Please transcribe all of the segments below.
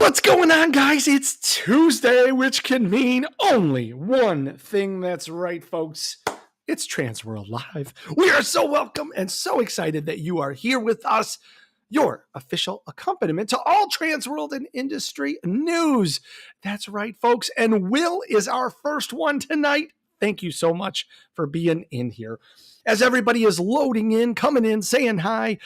What's going on, guys? It's Tuesday, which can mean only one thing. That's right, folks. It's TransWorld Live. We are so welcome and so excited that you are here with us, your official accompaniment to all TransWorld and industry news. That's right, folks. And Will is our first one tonight. Thank you so much for being in here. As everybody is loading in, coming in, saying hi,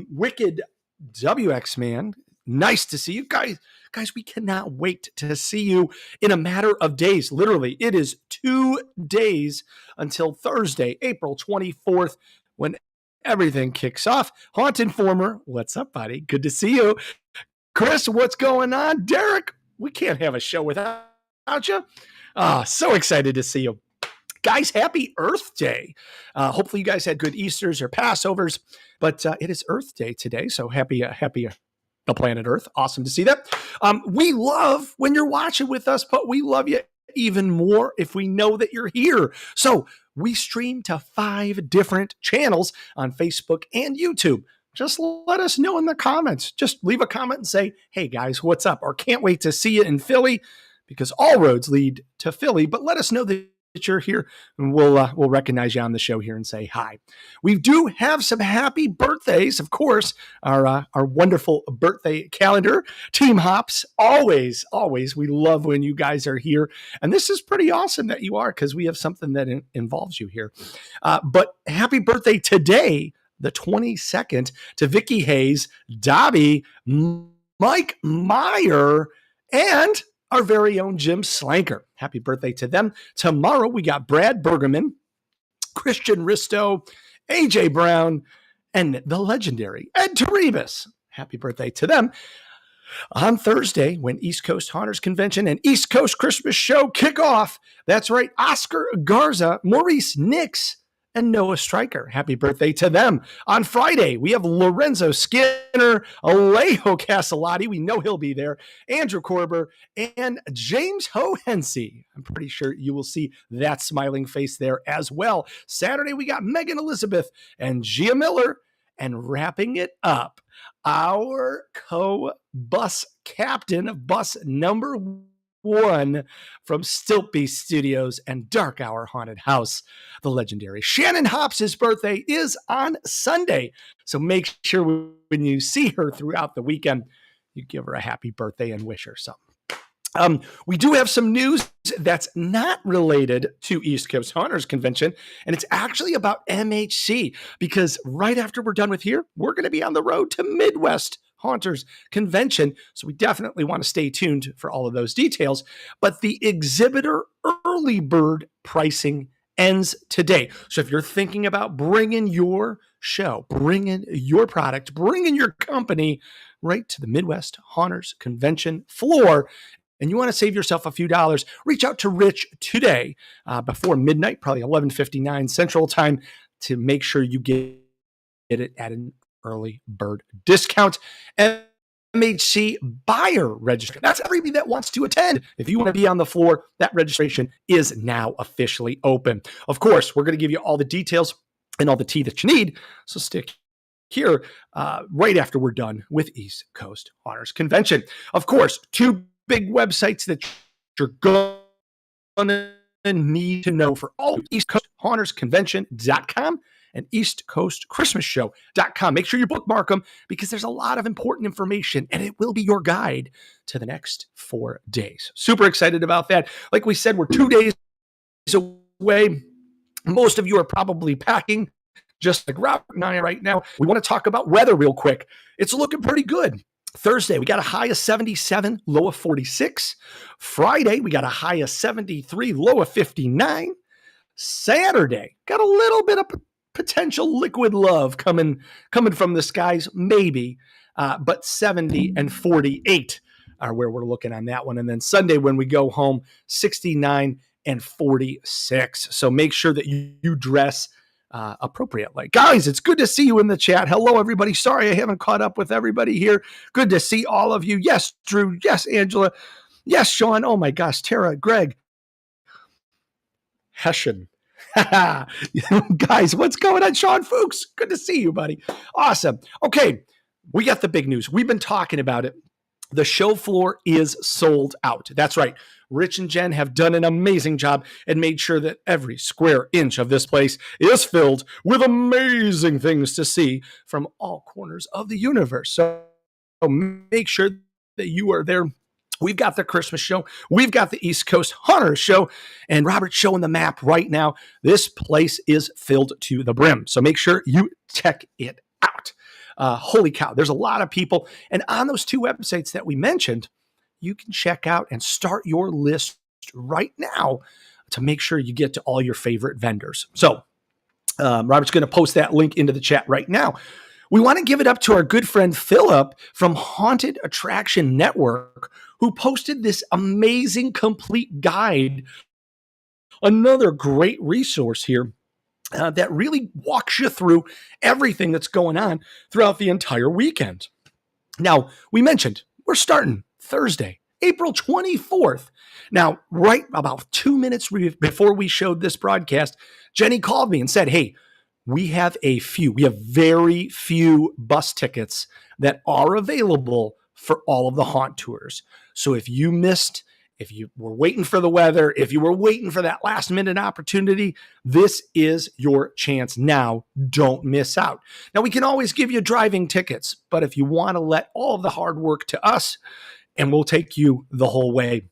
Wicked WX Man, nice to see you guys. Guys, we cannot wait to see you in a matter of days. Literally, it is 2 days until Thursday, April 24th, when everything kicks off. Haunt Informer, what's up, buddy? Good to see you. Chris, what's going on? Derek, we can't have a show without you. So excited to see you. Guys, happy Earth Day. Hopefully you guys had good Easters or Passovers, but it is Earth Day today, so happy the planet Earth. Awesome to see that. We love when you're watching with us, but we love you even more if we know that you're here. So we stream to 5 different channels on Facebook and YouTube. Just let us know in the comments. Just leave a comment and say, hey guys, what's up? Or can't wait to see you in Philly, because all roads lead to Philly, but let us know that you're here, and we'll recognize you on the show here and say hi. We do have some happy birthdays, of course. Our wonderful birthday calendar, Team Hops. Always, we love when you guys are here, and this is pretty awesome that you are, because we have something that involves you here. But happy birthday today, the 22nd, to Vicky Hayes, Dobby, Mike Meyer, and our very own Jim Slanker. Happy birthday to them. Tomorrow we got Brad Bergerman, Christian Risto, AJ Brown, and the legendary Ed Terebus. Happy birthday to them. On Thursday, when East Coast Haunters Convention and East Coast Christmas Show kick off, that's right, Oscar Garza, Maurice Nix, and Noah Stryker. Happy birthday to them. On Friday, we have Lorenzo Skinner, Alejo Castellati. We know he'll be there. Andrew Korber and James Hohensee. I'm pretty sure you will see that smiling face there as well. Saturday, we got Megan Elizabeth and Gia Miller. And wrapping it up, our co-bus captain of bus number 1 from Stiltby Studios and Dark Hour Haunted House, the legendary Shannon Hops' birthday is on Sunday. So make sure when you see her throughout the weekend, you give her a happy birthday and wish her something. We do have some news that's not related to East Coast Haunters Convention, and it's actually about MHC, because right after we're done with here, we're going to be on the road to Midwest Haunters Convention. So we definitely want to stay tuned for all of those details. But the exhibitor early bird pricing ends today. So if you're thinking about bringing your show, bringing your product, bringing your company right to the Midwest Haunters Convention floor, and you want to save yourself a few dollars, reach out to Rich today before midnight, probably 11:59 Central Time, to make sure you get it at an early bird discount. MHC buyer registration. That's everybody that wants to attend. If you want to be on the floor, that registration is now officially open. Of course, we're going to give you all the details and all the tea that you need. So stick here right after we're done with East Coast Haunters Convention. Of course, 2 big websites that you're going to need to know for all of East Coast Haunters Convention.com and EastCoastChristmasShow.com. Make sure you bookmark them, because there's a lot of important information, and it will be your guide to the next 4 days. Super excited about that. Like we said, we're 2 days away. Most of you are probably packing, just like Robert and I right now. We want to talk about weather real quick. It's looking pretty good. Thursday, we got a high of 77, low of 46. Friday, we got a high of 73, low of 59. Saturday, got a little bit of potential liquid love coming from the skies, maybe, but 70 and 48 are where we're looking on that one. And then Sunday, when we go home, 69 and 46. So make sure that you dress appropriately. Guys, it's good to see you in the chat. Hello, everybody. Sorry I haven't caught up with everybody here. Good to see all of you. Yes, Drew. Yes, Angela. Yes, Sean. Oh, my gosh. Tara, Greg. Hession. Guys, what's going on? Sean Fuchs, good to see you, buddy. Awesome. Okay, we got the big news. We've been talking about it. The show floor is sold out. That's right. Rich and Jen have done an amazing job and made sure that every square inch of this place is filled with amazing things to see from all corners of the universe. So make sure that you are there. We've got the Christmas show. We've got the East Coast Haunter show. And Robert's showing the map right now. This place is filled to the brim. So make sure you check it out. Holy cow, there's a lot of people. And on those two websites that we mentioned, you can check out and start your list right now to make sure you get to all your favorite vendors. So Robert's going to post that link into the chat right now. We want to give it up to our good friend Philip from Haunted Attraction Network, who posted this amazing complete guide. Another great resource here that really walks you through everything that's going on throughout the entire weekend. Now, we mentioned we're starting Thursday, April 24th. Now, right about 2 minutes before we showed this broadcast, Jenny called me and said, hey, we have very few bus tickets that are available for all of the haunt tours. So if you were waiting for the weather, if you were waiting for that last minute opportunity, this is your chance now. Don't miss out. Now, we can always give you driving tickets, but if you want to let all of the hard work to us, and we'll take you the whole way,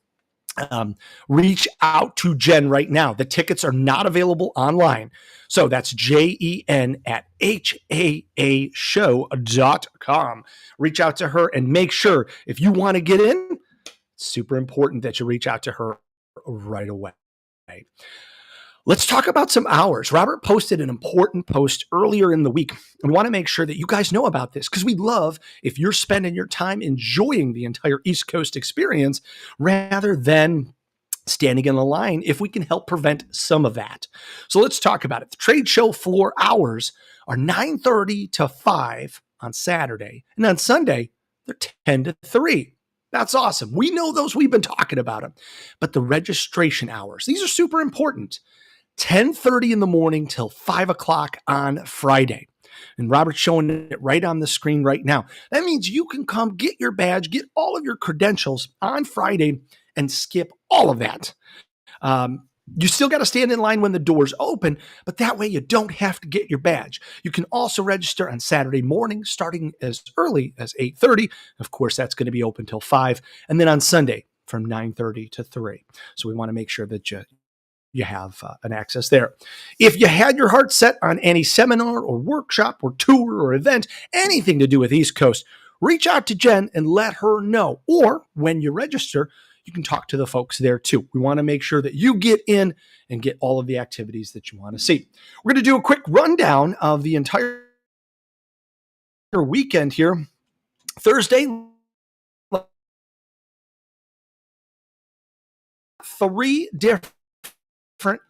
reach out to Jen right now. The tickets are not available online. So that's JEN at HAAshow.com. Reach out to her and make sure if you want to get in, it's super important that you reach out to her right away. Let's talk about some hours. Robert posted an important post earlier in the week. We want to make sure that you guys know about this because we love if you're spending your time enjoying the entire East Coast experience rather than standing in the line if we can help prevent some of that. So let's talk about it. The trade show floor hours are 9:30 to 5 on Saturday. And on Sunday, they're 10 to 3. That's awesome. We know those. We've been talking about them. But the registration hours, these are super important. 10:30 in the morning till 5 o'clock on Friday. And Robert's showing it right on the screen right now. That means you can come get your badge, get all of your credentials on Friday and skip all of that. You still got to stand in line when the doors open, but that way you don't have to get your badge. You can also register on Saturday morning, starting as early as 8:30. Of course, that's going to be open till 5. And then on Sunday from 9:30 to 3. So we want to make sure that you have an access there. If you had your heart set on any seminar or workshop or tour or event, anything to do with East Coast, reach out to Jen and let her know. Or when you register, you can talk to the folks there too. We want to make sure that you get in and get all of the activities that you want to see. We're going to do a quick rundown of the entire weekend here. Thursday, 3 different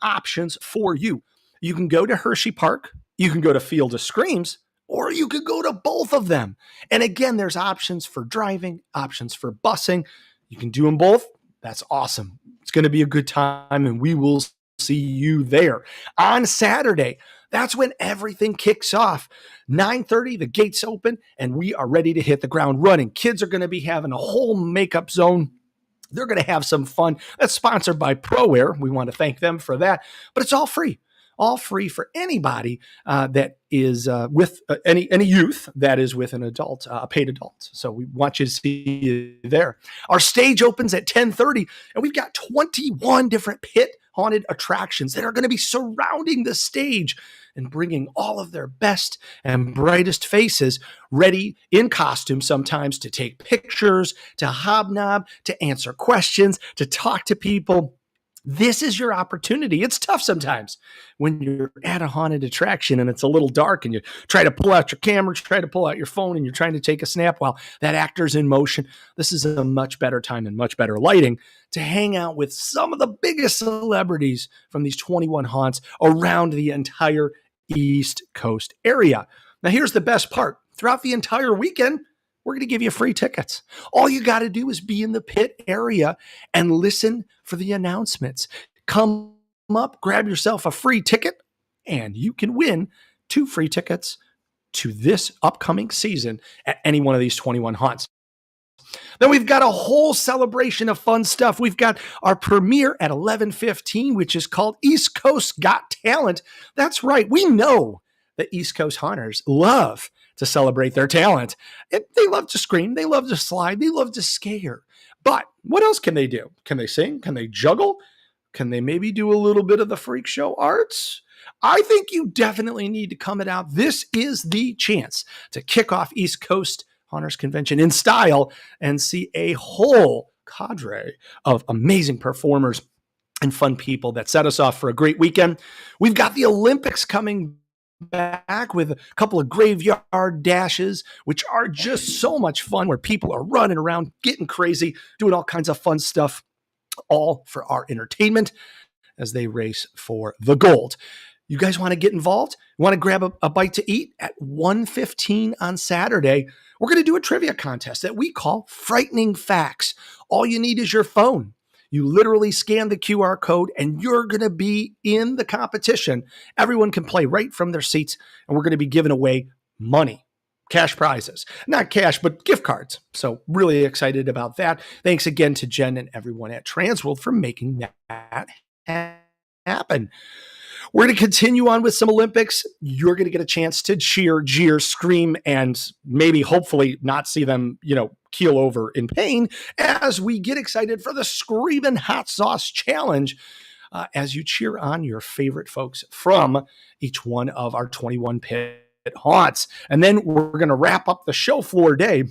options for you. You can go to Hershey Park, you can go to Field of Screams, or you could go to both of them. And again, there's options for driving, options for busing. You can do them both. That's awesome. It's going to be a good time, and we will see you there. On Saturday, that's when everything kicks off. 9:30, the gates open, and we are ready to hit the ground running. Kids are going to be having a whole makeup zone. They're going to have some fun. That's sponsored by ProAir. We want to thank them for that. But it's all free. All free for anybody that is with any youth that is with an adult, a paid adult. So we want you to see you there. Our stage opens at 10:30, and we've got 21 different pit haunted attractions that are going to be surrounding the stage and bringing all of their best and brightest faces ready in costume sometimes to take pictures, to hobnob, to answer questions, to talk to people. This is your opportunity. It's tough sometimes when you're at a haunted attraction and it's a little dark and you try to pull out your camera, try to pull out your phone, and you're trying to take a snap while that actor's in motion. This is a much better time and much better lighting to hang out with some of the biggest celebrities from these 21 haunts around the entire East Coast area. Now, here's the best part. Throughout the entire weekend, we're going to give you free tickets. All you got to do is be in the pit area and listen for the announcements. Come up, grab yourself a free ticket, and you can win 2 free tickets to this upcoming season at any one of these 21 haunts. Then we've got a whole celebration of fun stuff. We've got our premiere at 11:15, which is called East Coast Got Talent. That's right. We know the East Coast hunters love to celebrate their talent. They love to scream. They love to slide. They love to scare. But what else can they do? Can they sing? Can they juggle? Can they maybe do a little bit of the freak show arts? I think you definitely need to come it out. This is the chance to kick off East Coast Hunters Convention in style and see a whole cadre of amazing performers and fun people that set us off for a great weekend. We've got the Olympics coming back with a couple of graveyard dashes, which are just so much fun, where people are running around, getting crazy, doing all kinds of fun stuff, all for our entertainment as they race for the gold. You guys want to get involved? You want to grab a bite to eat? At 1:15 on Saturday, we're going to do a trivia contest that we call Frightening Facts. All you need is your phone. You literally scan the QR code and you're going to be in the competition. Everyone can play right from their seats, and we're going to be giving away money, cash prizes. Not cash, but gift cards. So really excited about that. Thanks again to Jen and everyone at TransWorld for making that happen. We're going to continue on with some Olympics. You're going to get a chance to cheer, jeer, scream, and maybe hopefully not see them, keel over in pain as we get excited for the Screamin' Hot Sauce Challenge as you cheer on your favorite folks from each one of our 21 pit haunts. And then we're going to wrap up the show floor day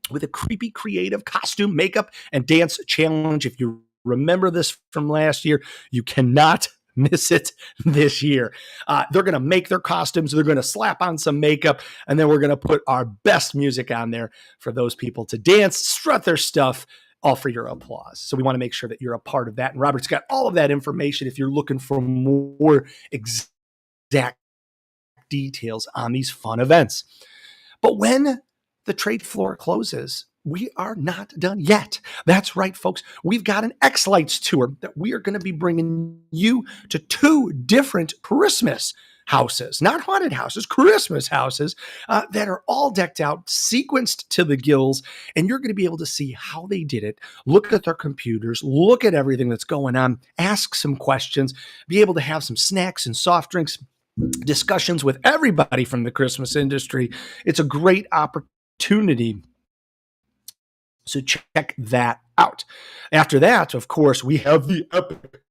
with a creepy creative costume, makeup, and dance challenge. If you remember this from last year, you cannot miss it this year. They're going to make their costumes. They're going to slap on some makeup, and then we're going to put our best music on there for those people to dance, strut their stuff, all for your applause. So we want to make sure that you're a part of that. And Robert's got all of that information if you're looking for more exact details on these fun events. But when the trade floor closes, we are not done yet. That's right, folks. We've got an X-Lights tour that we are going to be bringing you to 2 different Christmas houses, not haunted houses, Christmas houses that are all decked out, sequenced to the gills, and you're going to be able to see how they did it, look at their computers, look at everything that's going on, ask some questions, be able to have some snacks and soft drinks, discussions with everybody from the Christmas industry. It's a great opportunity. So check that out. After that, of course, we have the epic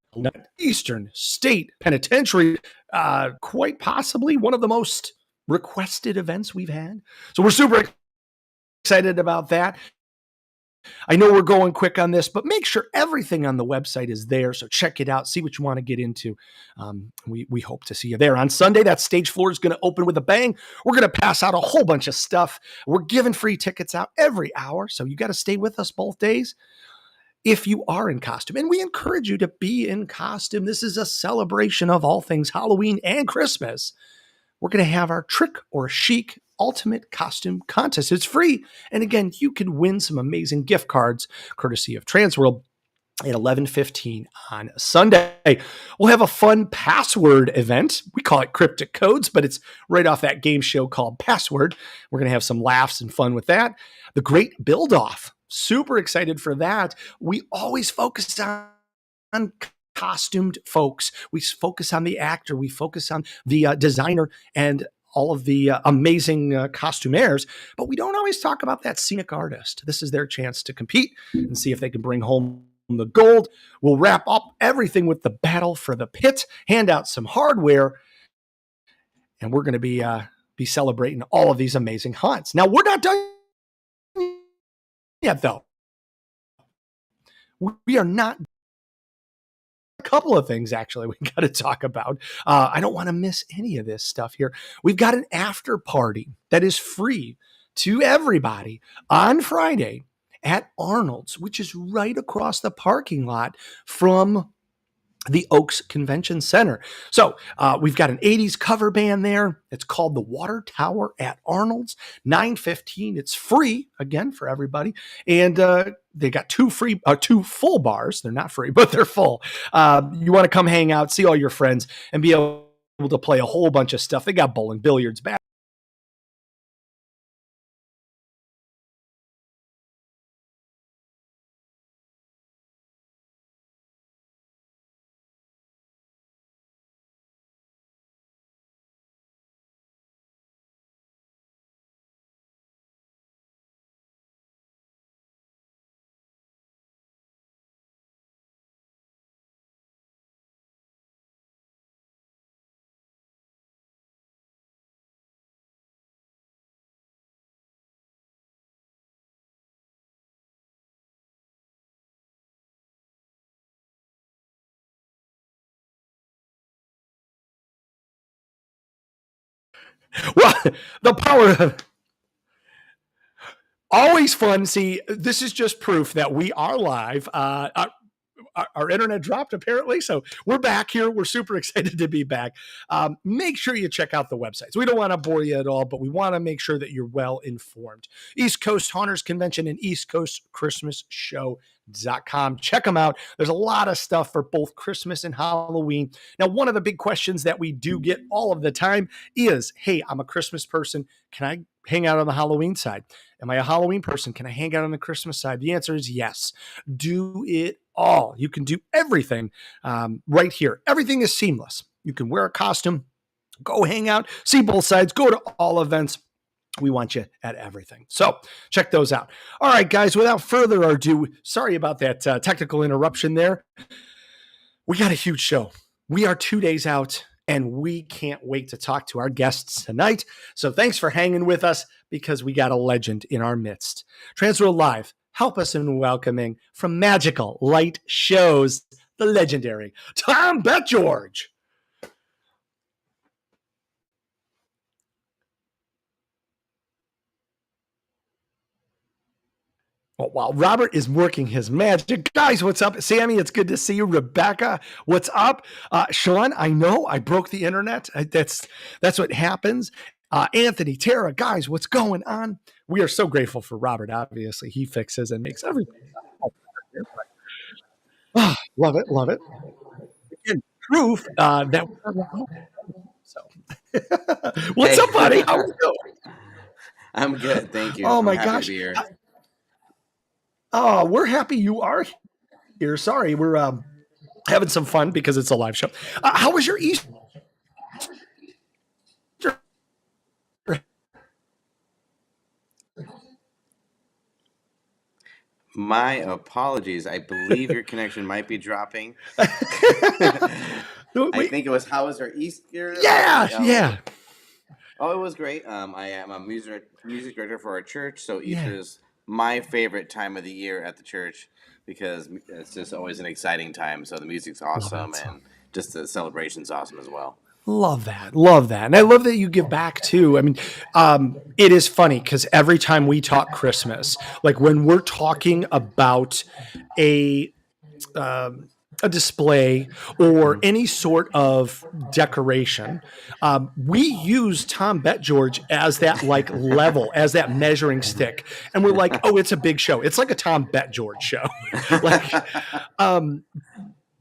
Eastern State Penitentiary, quite possibly one of the most requested events we've had. So we're super excited about that. I know we're going quick on this, but make sure everything on the website is there. So check it out. See what you want to get into. We hope to see you there. On Sunday, that stage floor is going to open with a bang. We're going to pass out a whole bunch of stuff. We're giving free tickets out every hour. So you got to stay with us both days if you are in costume. And we encourage you to be in costume. This is a celebration of all things Halloween and Christmas. We're going to have our Trick or Chic Ultimate Costume Contest. It's free. And again, you can win some amazing gift cards courtesy of TransWorld at 11:15 on Sunday. We'll have a fun password event. We call it Cryptic Codes, but it's right off that game show called Password. We're going to have some laughs and fun with that. The Great Build-Off. Super excited for that. We always focus on costumed folks. We focus on the actor. We focus on the designer and all of the amazing costumiers, but we don't always talk about that scenic artist. This is their chance to compete and see if they can bring home the gold. We'll wrap up everything with the battle for the pit, hand out some hardware, and we're going to be celebrating all of these amazing hunts. Now, we're not done yet, though. We are not. A couple of things actually we got to talk about. I don't want to miss any of this stuff here. We've got an after party that is free to everybody on Friday at Arnold's, which is right across the parking lot from the Oaks Convention Center. So we've got an 80s cover band there. It's called the Water Tower at Arnold's, 9:15. It's free again for everybody. And they got two full bars. They're not free, but they're full. You want to come hang out, see all your friends, and be able to play a whole bunch of stuff. They got bowling, billiards, basketball, Well, the power of always fun. See, this is just proof that we are live. Our internet dropped apparently, so we're back here. We're super excited to be back. Make sure you check out the websites. We don't want to bore you at all, but we want to make sure that you're well informed. East Coast Haunters Convention and East Coast Christmas Show.com. Check them out. There's a lot of stuff for both Christmas and Halloween. Now, one of the big questions that we do get all of the time is, hey, I'm a Christmas person. Can I hang out on the Halloween side? Am I a Halloween person? Can I hang out on the Christmas side? The answer is yes. Do it all. You can do everything right here. Everything is seamless. You can wear a costume, go hang out, see both sides, go to all events. We want you at everything. So check those out. All right, guys, without further ado, sorry about that technical interruption there. We got a huge show. We are 2 days out, and we can't wait to talk to our guests tonight. So thanks for hanging with us, because we got a legend in our midst. TransWorld Live, help us in welcoming from Magical Light Shows, the legendary Tom Betgeorge. While Robert is working his magic, guys, what's up? Sammy, it's good to see you. Rebecca, what's up? Sean, I know I broke the internet. That's what happens. Anthony, Tara, guys, what's going on? We are so grateful for Robert. Obviously, he fixes and makes everything. Oh, love it, love it. Again, proof that. So, what's up, buddy? How are you doing? I'm good, thank you. Oh my happy gosh. to be here. Oh, we're happy you are here. Sorry, we're having some fun because it's a live show. How was your Easter? My apologies. I believe your connection might be dropping. I think it was, how was our Easter? Yeah. Oh, it was great. I am a music director for our church, so Easter is my favorite time of the year at the church, because it's just always an exciting time. So the music's awesome, and just the celebration's awesome as well. Love that. And I love that you give back too. I mean, it is funny because every time we talk Christmas, like when we're talking about a display or any sort of decoration, we use Tom Betgeorge as that like level, as that measuring stick. And we're like, oh, it's a big show. It's like a Tom Betgeorge show. Like,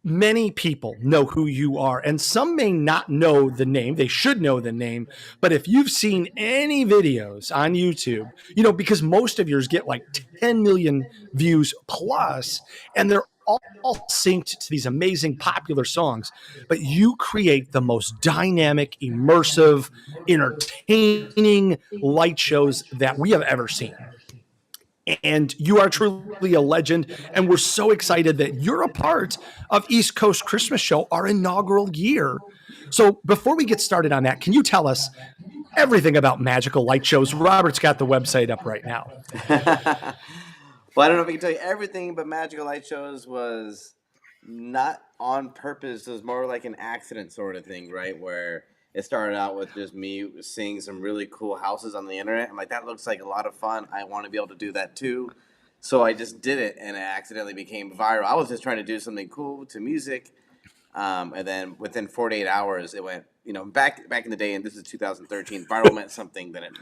many people know who you are, and some may not know the name. They should know the name. But if you've seen any videos on YouTube, because most of yours get like 10 million views plus, and they're all synced to these amazing popular songs, but you create the most dynamic, immersive, entertaining light shows that we have ever seen. And you are truly a legend. And we're so excited that you're a part of East Coast Christmas Show, our inaugural year. So before we get started on that, can you tell us everything about Magical Light Shows? Robert's got the website up right now. Well, I don't know if I can tell you everything, but Magical Light Shows was not on purpose. It was more like an accident sort of thing, right? Where it started out with just me seeing some really cool houses on the internet. I'm like, that looks like a lot of fun. I want to be able to do that too. So I just did it, and it accidentally became viral. I was just trying to do something cool to music. And then within 48 hours, it went, back in the day, and this is 2013, viral meant something that it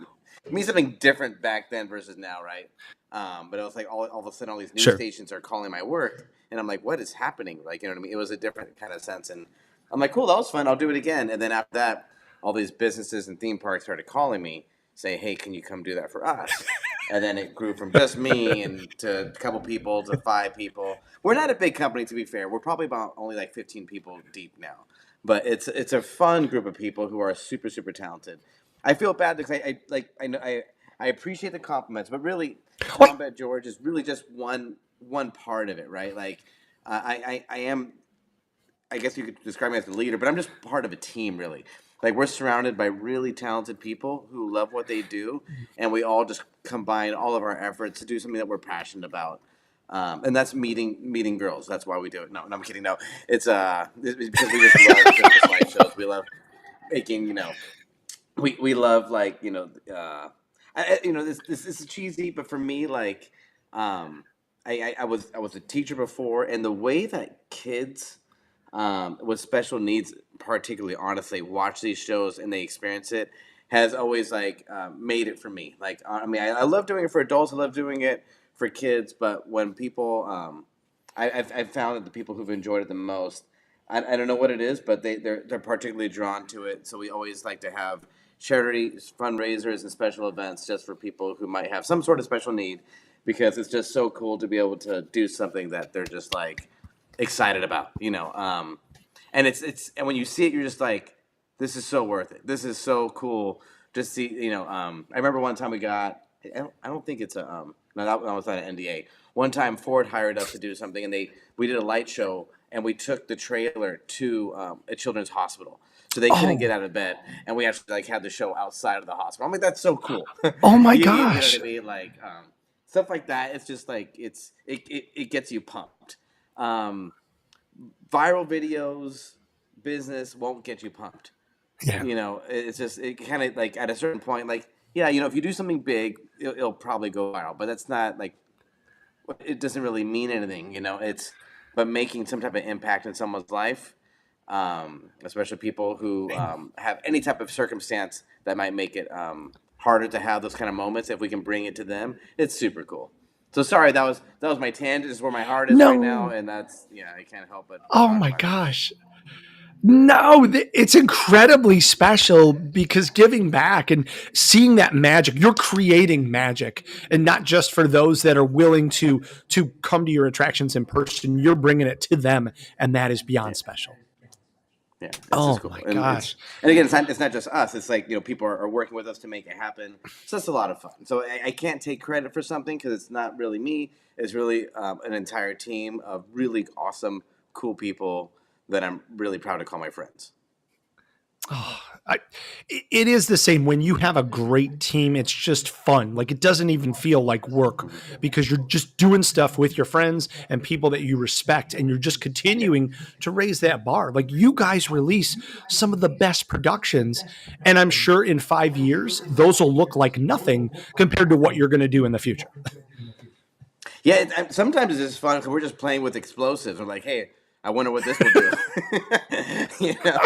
means something different back then versus now, right? But it was like all of a sudden all these news stations are calling my work, and I'm like, what is happening? Like, you know what I mean? It was a different kind of sense, and I'm like, cool, that was fun. I'll do it again. And then after that, all these businesses and theme parks started calling me, say, hey, can you come do that for us? And then it grew from just me and to a couple people to 5 people. We're not a big company, to be fair. We're probably about only like 15 people deep now. But it's a fun group of people who are super, super talented. I feel bad because I appreciate the compliments, but really, Tom Betgeorge is really just one part of it, right? Like, I am, I guess you could describe me as the leader, but I'm just part of a team, really. Like, we're surrounded by really talented people who love what they do, and we all just combine all of our efforts to do something that we're passionate about. And that's meeting girls. That's why we do it. No, I'm kidding. No, it's because we just love Christmas light shows. We love making, we love like this is cheesy, but for me like um I was a teacher before, and the way that kids with special needs particularly honestly watch these shows and they experience it has always like made it for me. Like I mean I love doing it for adults, I love doing it for kids, but when people I've found that the people who've enjoyed it the most, I don't know what it is, but they're particularly drawn to it. So we always like to have charity fundraisers and special events just for people who might have some sort of special need, because it's just so cool to be able to do something that they're just like excited about, and and when you see it, you're just like, this is so worth it. This is so cool. Just see, I remember one time we got, I don't think it's a, no, that was not an NDA. One time Ford hired us to do something, and we did a light show, and we took the trailer to a children's hospital, so they couldn't get Oh, out of bed, and we actually like had the show outside of the hospital. I'm like, that's so cool. oh my You know what I gosh. mean? Like stuff like that. It's just like it gets you pumped. Um, Viral videos, business won't get you pumped. Yeah. It's just it kind of like at a certain point, like yeah, if you do something big, it'll probably go viral, but that's not like it doesn't really mean anything. It's but making some type of impact in someone's life, especially people who have any type of circumstance that might make it harder to have those kind of moments. If we can bring it to them, it's super cool. So sorry, that was my tangent. This is where my heart is right now, No. and that's yeah, I can't help but Oh talk my about it. gosh. No, it's incredibly special because giving back and seeing that magic, you're creating magic, and not just for those that are willing to come to your attractions in person. You're bringing it to them, and that is Yeah. beyond special. Yeah, it's just Oh cool, my and gosh. again, it's not just us. It's like people are working with us to make it happen. So that's a lot of fun. So I can't take credit for something because it's not really me. It's really an entire team of really awesome, cool people that I'm really proud to call my friends. Oh, it is the same when you have a great team. It's just fun. Like it doesn't even feel like work because you're just doing stuff with your friends and people that you respect, and you're just Yeah. continuing to raise that bar. Like you guys release some of the best productions, and I'm sure in 5 years those will look like nothing compared to what you're going to do in the future. Yeah, sometimes it's just fun because we're just playing with explosives. We're like, hey, I wonder what this will do. you know,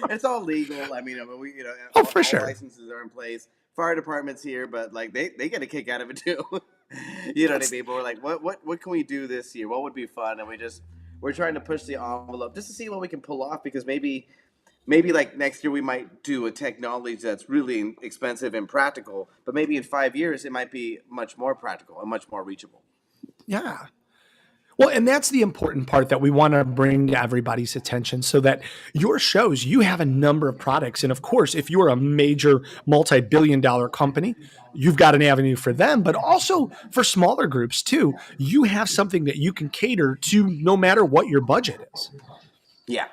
it's all legal. I mean, we, Oh, for all sure. licenses are in place. Fire department's here, but like they get a kick out of it too. You know what I That's mean? But we're like, what can we do this year? What would be fun? And we're trying to push the envelope just to see what we can pull off, because maybe like next year we might do a technology that's really expensive and practical, but maybe in 5 years it might be much more practical and much more reachable. yeah. Well, and that's the important part that we want to bring to everybody's attention so that your shows, you have a number of products. And of course, if you're a major multi-billion-dollar company, you've got an avenue for them, but also for smaller groups too. You have something that you can cater to no matter what your budget is. Yeah.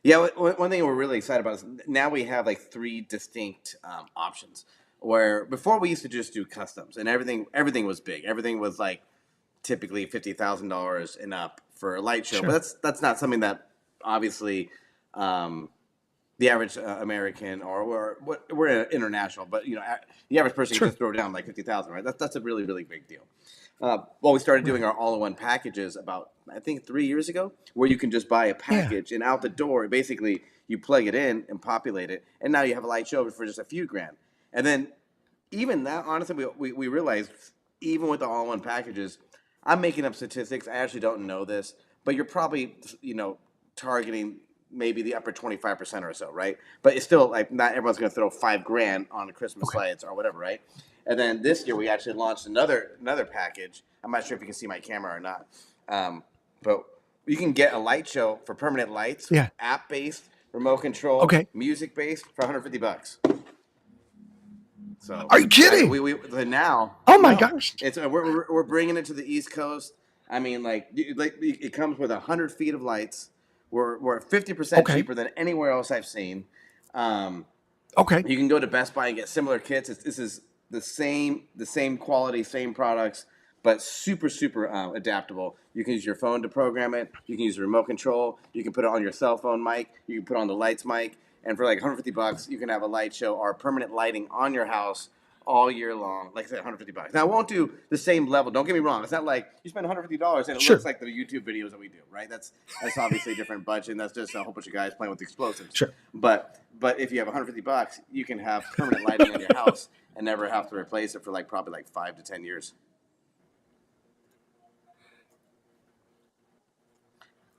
Yeah, one thing we're really excited about is now we have like three distinct options. Where before we used to just do customs, and everything was big. Everything was like typically $50,000 and up for a light show, but Sure. that's not something that obviously um, the average American, or we're international, but the average person can Sure. just throw down like 50,000, right? That's a really really big deal. Well, we started doing Right. our all-in-one packages about, I think, 3 years ago, where you can just buy a Yeah. package and out the door, basically you plug it in and populate it, and now you have a light show for just a few grand. And then even that, honestly, we realized even with the all-in-one packages, I'm making up statistics. I actually don't know this, but you're probably targeting maybe the upper 25% or so, right? But it's still like not everyone's going to throw 5 grand on the Christmas Okay. lights or whatever, right? And then this year we actually launched another package. I'm not sure if you can see my camera or not, but you can get a light show for permanent lights, Yeah. app based, remote control, Okay. music based for $150. So Are you kidding? now Oh my no, gosh. it's we're bringing it to the East Coast. I mean, like it comes with 100 feet of lights. We're 50% Okay. cheaper than anywhere else I've seen. Um, Okay. you can go to Best Buy and get similar kits. This is the same quality, same products, but super super adaptable. You can use your phone to program it. You can use the remote control. You can put it on your cell phone mic. You can put it on the lights mic. And for like $150, you can have a light show or permanent lighting on your house all year long. Like I said, $150. Now, I won't do the same level. Don't get me wrong. It's not like you spend $150 and it Sure. looks like the YouTube videos that we do, right? That's obviously a different budget. And that's just a whole bunch of guys playing with explosives. Sure. But if you have $150, you can have permanent lighting on your house and never have to replace it for like probably like 5 to 10 years.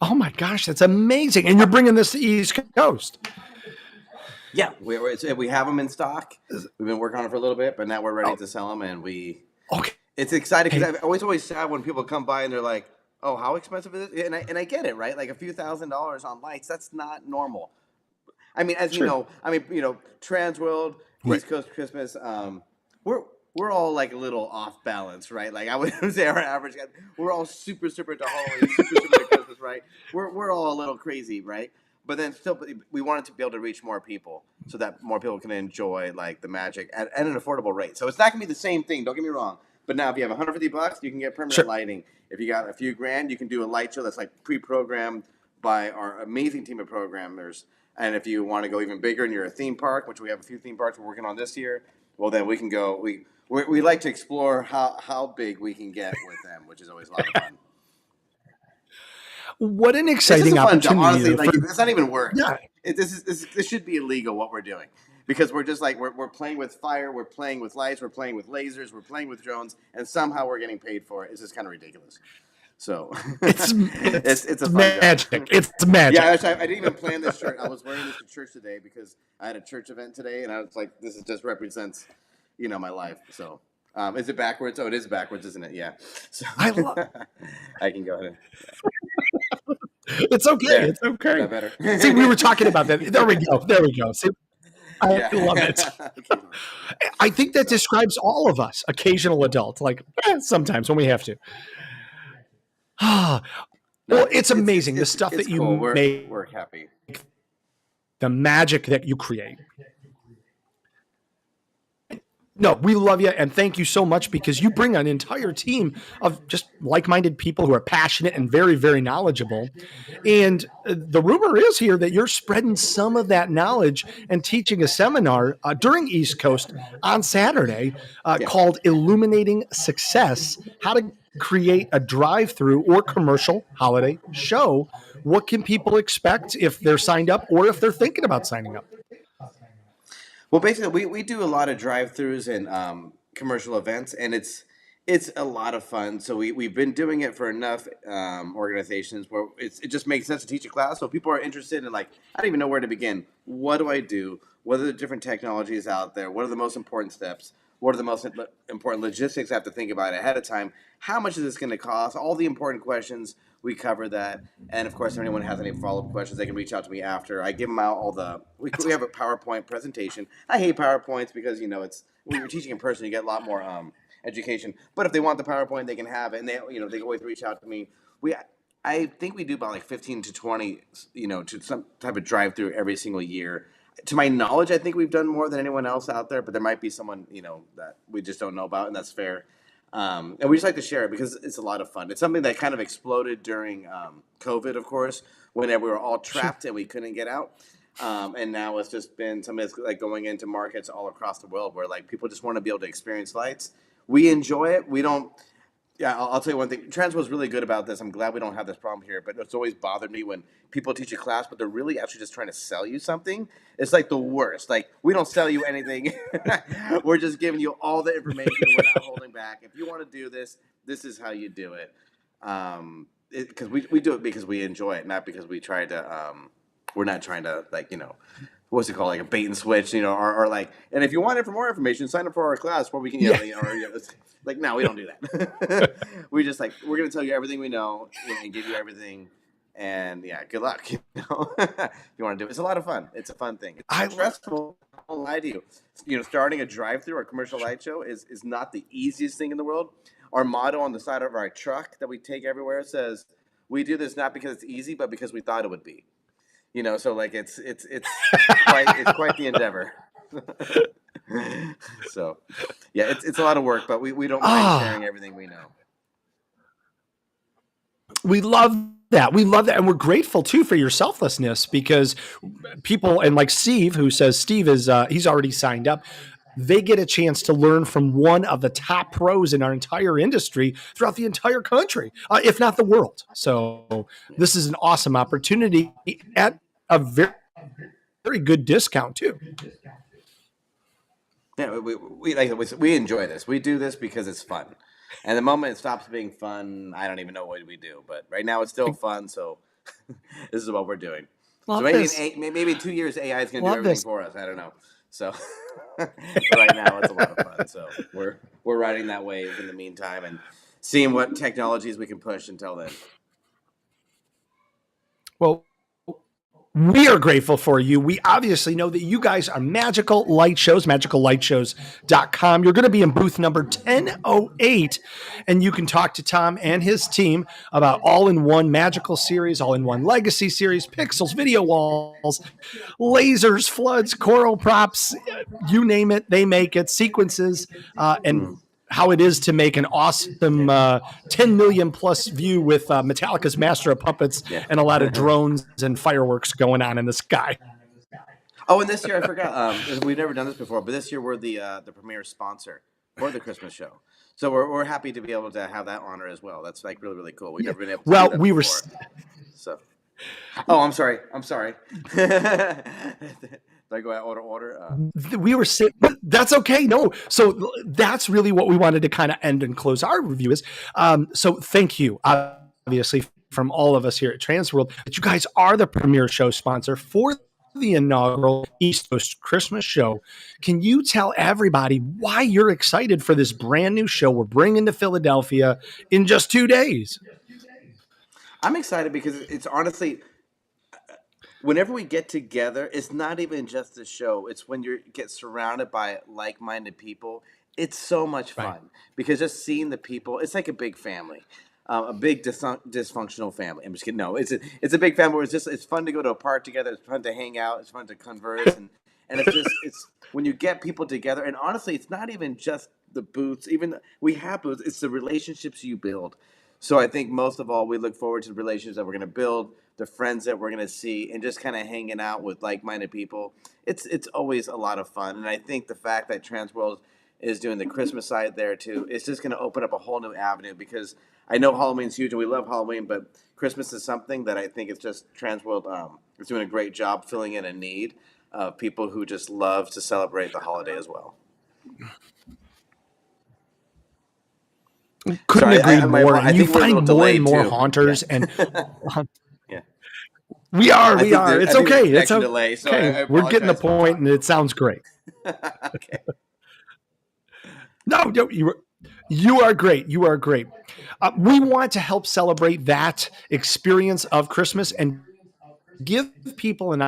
Oh my gosh, that's amazing! And you're bringing this to East Coast. Yeah, we have them in stock. We've been working on it for a little bit, but now we're ready to sell them. And it's exciting because I'm always sad when people come by and they're like, "Oh, how expensive is it?" And I get it, right? Like a few $1,000s on lights, that's not normal. I mean, as you know, TransWorld, East Coast Christmas, we're all like a little off balance, right? Like I would say our average guy, we're all super into Halloween, super into Christmas, right? We're all a little crazy, right? But then still, we wanted to be able to reach more people so that more people can enjoy like the magic at an affordable rate. So it's not gonna be the same thing. Don't get me wrong. But now, if you have $150, you can get permanent lighting. If you got a few grand, you can do a light show that's like pre-programmed by our amazing team of programmers. And if you want to go even bigger and you're a theme park, which we have a few theme parks we're working on this year, well, then we can go. We like to explore how big we can get with them, which is always a lot of fun. What an exciting opportunity! Honestly, like it's not even work. Yeah, this should be illegal what we're doing because we're just like we're playing with fire, we're playing with lights, we're playing with lasers, we're playing with drones, and somehow we're getting paid for it. It's just kind of ridiculous. So it's a fun magic. Job. It's magic. Yeah, I didn't even plan this shirt. I was wearing this to church today because I had a church event today, and I was like, this just represents, my life. So. Is it backwards? Oh, it is backwards, isn't it? Yeah. So I can go ahead. Yeah. It's okay. There. It's okay. Is that better? See, we were talking about that. There we go. See, I love it. I think that describes all of us, occasional adults, like sometimes when we have to. Well, it's amazing the stuff that you cool. make. We're happy. The magic that you create. No, we love you and thank you so much because you bring an entire team of just like-minded people who are passionate and very, very knowledgeable. And the rumor is here that you're spreading some of that knowledge and teaching a seminar during East Coast on Saturday called Illuminating Success, how to create a drive-through or commercial holiday show. What can people expect if they're signed up or if they're thinking about signing up? Well, basically, we do a lot of drive-throughs and commercial events, and it's a lot of fun. So we've been doing it for enough organizations where it just makes sense to teach a class. So people are interested in like, I don't even know where to begin. What do I do? What are the different technologies out there? What are the most important steps? What are the most important logistics I have to think about ahead of time? How much is this going to cost? All the important questions, we cover that. And of course, if anyone has any follow-up questions, they can reach out to me after. I give them out all we have a PowerPoint presentation. I hate PowerPoints because, it's when you're teaching in person, you get a lot more education. But if they want the PowerPoint, they can have it. And they can always reach out to me. I think we do about like 15 to 20, to some type of drive-through every single year. To my knowledge, I think we've done more than anyone else out there, but there might be someone, that we just don't know about, and that's fair. And we just like to share it because it's a lot of fun. It's something that kind of exploded during COVID, of course, when we were all trapped and we couldn't get out. And now it's just been something that's like going into markets all across the world where like people just want to be able to experience lights. We enjoy it. We don't. Yeah, I'll tell you one thing. TransWorld's really good about this. I'm glad we don't have this problem here, but it's always bothered me when people teach a class, but they're really actually just trying to sell you something. It's like the worst. Like, we don't sell you anything. We're just giving you all the information. We're not holding back. If you want to do this, this is how you do it. Because we do it because we enjoy it, not because we try to, we're not trying to, like, what's it called, like a bait and switch, or like, and if you want it for more information, sign up for our class where we can, like, no, we don't do that. We just like, we're going to tell you everything we know and give you everything. And yeah, good luck. If you want to do it. It's a lot of fun. It's a fun thing. It's stressful. I won't lie to you. Starting a drive-through or commercial light show is not the easiest thing in the world. Our motto on the side of our truck that we take everywhere says, we do this not because it's easy, but because we thought it would be. So like it's quite the endeavor. So yeah, it's a lot of work, but we don't mind sharing everything we know. We love that. We love that. And we're grateful too for your selflessness, because people, and like Steve, who says Steve is, he's already signed up. They get a chance to learn from one of the top pros in our entire industry throughout the entire country, if not the world. So this is an awesome opportunity at a very, very good discount too. Yeah, we enjoy this. We do this because it's fun. And the moment it stops being fun, I don't even know what we do. But right now it's still fun, so this is what we're doing. Love so maybe this. maybe in 2 years AI is going to do Love everything this. for us. I don't know. So but right now it's a lot of fun. So we're riding that wave in the meantime and seeing what technologies we can push until then. Well, we are grateful for you. We obviously know that you guys are Magical Light Shows, magicallightshows.com. You're going to be in booth number 1008, and you can talk to Tom and his team about all-in-one magical series, all-in-one legacy series, pixels, video walls, lasers, floods, choral props, you name it, they make it, sequences, and how it is to make an awesome 10 million plus view with Metallica's Master of Puppets and a lot of drones and fireworks going on in the sky. Oh, and this year I forgot. We've never done this before, but this year we're the premier sponsor for the Christmas show. So we're happy to be able to have that honor as well. That's like really, really cool. We've never been able to do that before. So, oh, I'm sorry. Did I go out order? We were sitting. That's okay. No. So that's really what we wanted to kind of end and close our review is. So thank you, obviously, from all of us here at TransWorld, that you guys are the premier show sponsor for the inaugural East Coast Christmas show. Can you tell everybody why you're excited for this brand new show we're bringing to Philadelphia in just 2 days? I'm excited because it's honestly, whenever we get together, it's not even just a show. It's when you get surrounded by like-minded people. It's so much fun because just seeing the people, it's like a big family, a big dysfunctional family. I'm just kidding. No, it's a big family where it's fun to go to a park together. It's fun to hang out. It's fun to converse, and it's when you get people together. And honestly, it's not even just the booths. Even we have booths. It's the relationships you build. So I think most of all, we look forward to the relationships that we're going to build, the friends that we're going to see, and just kind of hanging out with like-minded people. It's always a lot of fun. And I think the fact that TransWorld is doing the Christmas side there too, it's just going to open up a whole new avenue because I know Halloween's huge and we love Halloween, but Christmas is something that I think it's just TransWorld is doing a great job filling in a need of people who just love to celebrate the holiday as well. Couldn't agree more. And you find more and more haunters, and yeah, we are. It's okay. It's okay. Delay, so we're getting the point, and it sounds great. Okay. No, you are great. You are great. We want to help celebrate that experience of Christmas and give people an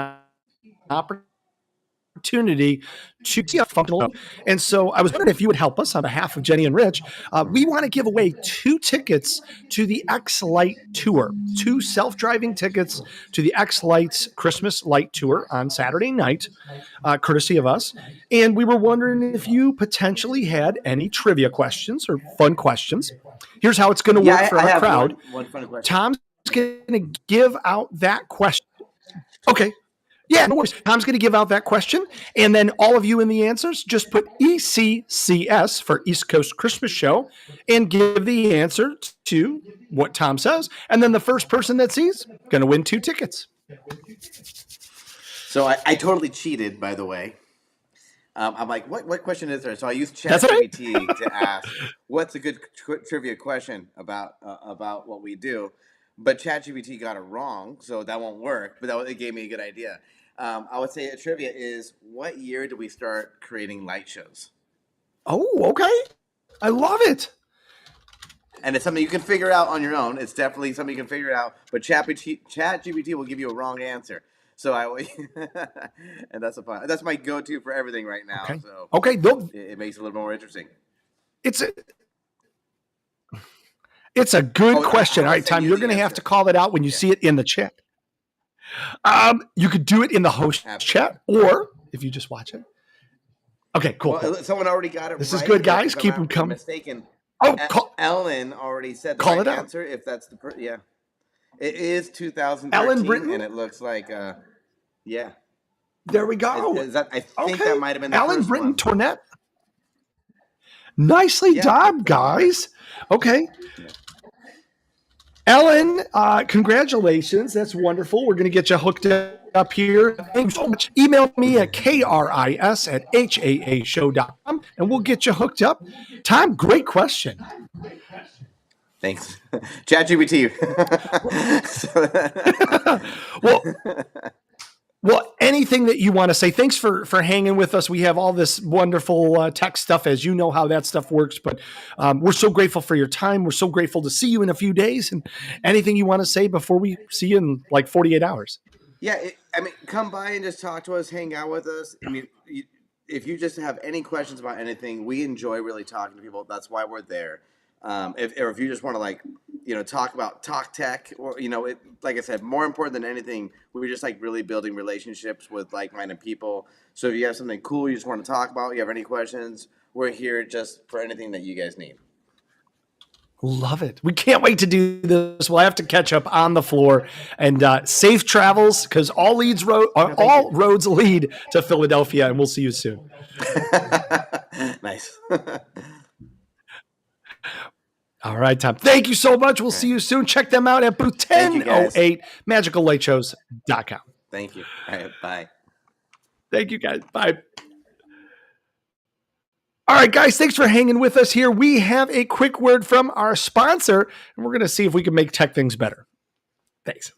opportunity to see a functional. And so I was wondering if you would help us on behalf of Jenny and Rich. We want to give away 2 tickets to the X Light Tour, 2 self-driving tickets to the X Light's Christmas Light Tour on Saturday night, courtesy of us. And we were wondering if you potentially had any trivia questions or fun questions. Here's how it's going to work for our crowd. One fun question. Tom's going to give out that question. Okay. Yeah, no worries. Tom's going to give out that question, and then all of you in the answers, just put ECCS for East Coast Christmas Show and give the answer to what Tom says. And then the first person that sees going to win 2 tickets. So I totally cheated, by the way. I'm like, what question is there? So I used ChatGPT to ask, what's a good trivia question about what we do? But ChatGPT got it wrong, so that won't work. But it gave me a good idea. I would say a trivia is, what year did we start creating light shows? Oh, okay. I love it. And it's something you can figure out on your own. It's definitely something you can figure out. But ChatGPT will give you a wrong answer. So and that's my go-to for everything right now. Okay. So okay. It makes it a little more interesting. It's a good question. All right, Tom, you're going to have to call that out when you see it in the chat. You could do it in the host chat, or if you just watch it. Okay, cool. Well, someone already got it. This is good, guys. Keep them coming. Mistaken. Oh, Ellen already said the call right it out. answer. If that's the yeah. It is Ellen 2013, and Britton. it looks like, yeah. There we go. Is that? I think that Okay. might have been the Alan first Britton one. Tournette. Nicely Yeah, done, guys. Okay. Ellen, congratulations. That's wonderful. We're going to get you hooked up here. Thanks so much. Email me at kris@haa show.com and we'll get you hooked up. Tom, great question. Thanks, ChatGPT. well, Well, anything that you want to say, thanks for hanging with us. We have all this wonderful tech stuff, as you know how that stuff works, but we're so grateful for your time. We're so grateful to see you in a few days. And anything you want to say before we see you in like 48 hours? Yeah, come by and just talk to us, hang out with us. I mean, if you just have any questions about anything, we enjoy really talking to people. That's why we're there. If you just want to talk tech, or like I said, more important than anything, we just like really building relationships with like-minded people. So if you have something cool you just want to talk about, you have any questions, we're here just for anything that you guys need. Love it. We can't wait to do this. We'll have to catch up on the floor, and safe travels, because all roads lead to Philadelphia, and we'll see you soon. Nice. All right, Tom. Thank you so much. We'll see you soon. Check them out at booth 1008, magicallightshows.com. Thank you. All right, bye. Thank you, guys. Bye. All right, guys, thanks for hanging with us here. We have a quick word from our sponsor, and we're going to see if we can make tech things better. Thanks.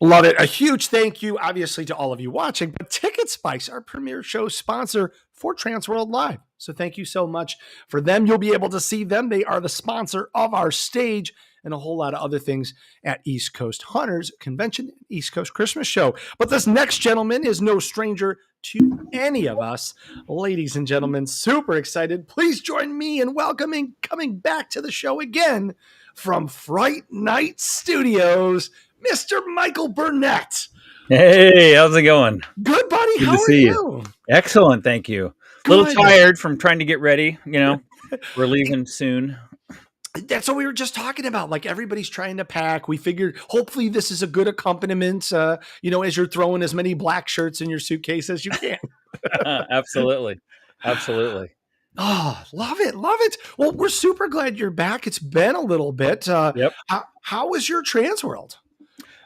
Love it. A huge thank you, obviously, to all of you watching, but Ticket Spice, our premier show sponsor for TransWorld Live. So thank you so much for them. You'll be able to see them. They are the sponsor of our stage and a whole lot of other things at East Coast Hunters Convention, East Coast Christmas Show. But this next gentleman is no stranger to any of us. Ladies and gentlemen, super excited. Please join me in welcoming, coming back to the show again from FrightNight Studios, Mr. Michael Burnett. Hey, how's it going? Good, buddy. Good How to are see you? Excellent, thank you. A little tired from trying to get ready. We're leaving soon. That's what we were just talking about. Like, everybody's trying to pack. We figured hopefully this is a good accompaniment, as you're throwing as many black shirts in your suitcase as you can. Absolutely. Oh, love it. Love it. Well, we're super glad you're back. It's been a little bit. Yep. How was your TransWorld?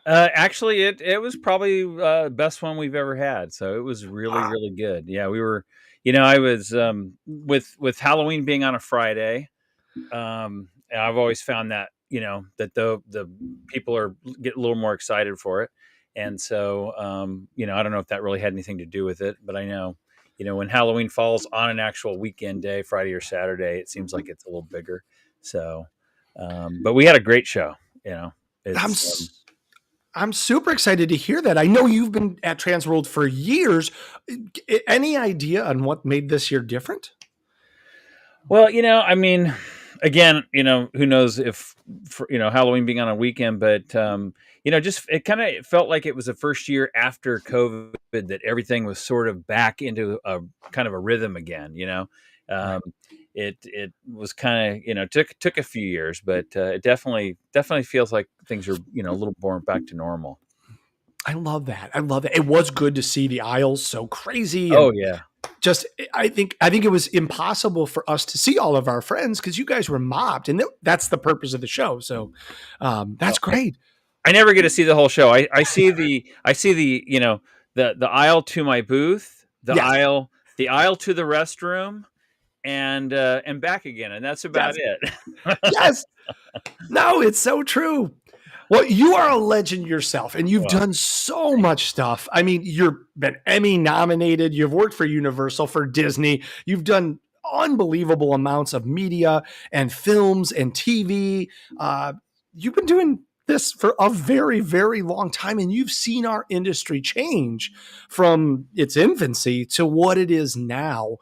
Actually, it was probably the best one we've ever had. So it was really good. Yeah, we were, I was with Halloween being on a Friday. I've always found that, that the people get a little more excited for it. And so, I don't know if that really had anything to do with it, but I know, when Halloween falls on an actual weekend day, Friday or Saturday, it seems like it's a little bigger. So, but we had a great show, I'm super excited to hear that. I know you've been at TransWorld for years. Any idea on what made this year different? Well, again, who knows if, Halloween being on a weekend, but, just it kind of felt like it was the first year after COVID that everything was sort of back into a kind of a rhythm again, It was kind of, took a few years, but it definitely feels like things are, a little more back to normal. I love that. It was good to see the aisles so crazy. Oh yeah. Just, I think it was impossible for us to see all of our friends because you guys were mobbed, and that's the purpose of the show. So that's great. I never get to see the whole show. I see the the aisle to my booth, the aisle to the restroom, and back again, and that's about it. Yes. No, it's so true. Well, you are a legend yourself, and you've done so much stuff. I mean, you've been Emmy nominated. You've worked for Universal, for Disney. You've done unbelievable amounts of media and films and TV. You've been doing this for a very, very long time, and you've seen our industry change from its infancy to what it is now.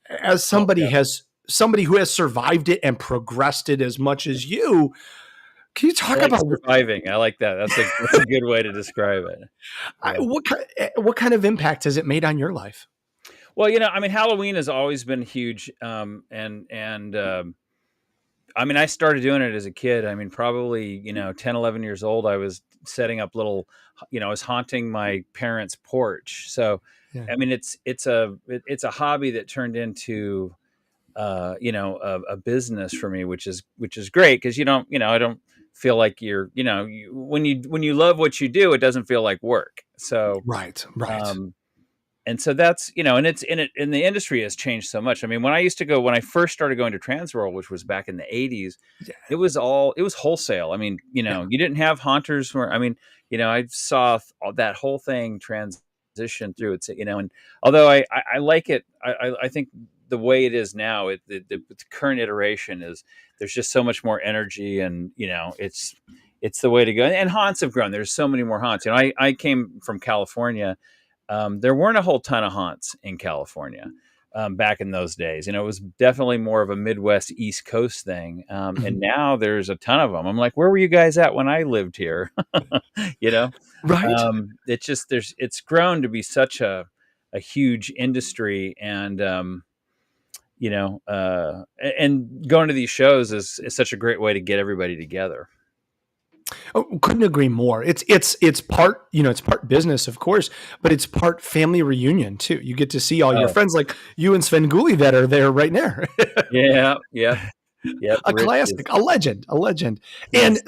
As Oh, yeah. somebody who has survived it and progressed it as much as you, can you I talk like about surviving. I like that. That's a good way to describe it. Yeah. what kind of impact has it made on your life? Well, I mean, Halloween has always been huge. I mean, I started doing it as a kid. I mean, probably, 10, 11 years old, I was setting up little, I was haunting my parents' porch. So, Yeah. I mean, it's a hobby that turned into, a business for me, which is great. Cause I don't feel like when you love what you do, it doesn't feel like work. So, Right. and so that's, and the industry has changed so much. I mean, when I first started going to TransWorld, which was back in the 80s, Yeah. it was wholesale. I mean, you didn't have haunters I mean, I saw that whole thing transition through it, and although I like it, I think the way it is now, the current iteration is there's just so much more energy, and, it's the way to go. And haunts have grown. There's so many more haunts. I came from California. There weren't a whole ton of haunts in California back in those days. It was definitely more of a Midwest East Coast thing. And now there's a ton of them. I'm like, where were you guys at when I lived here? Right. It's grown to be such a huge industry, and and going to these shows is such a great way to get everybody together. Oh, couldn't agree more. It's part, it's part business, of course, but it's part family reunion too. You get to see all your Oh, friends like you and Sven Gulli that are there right now. yeah, A Rich is classic, a legend. And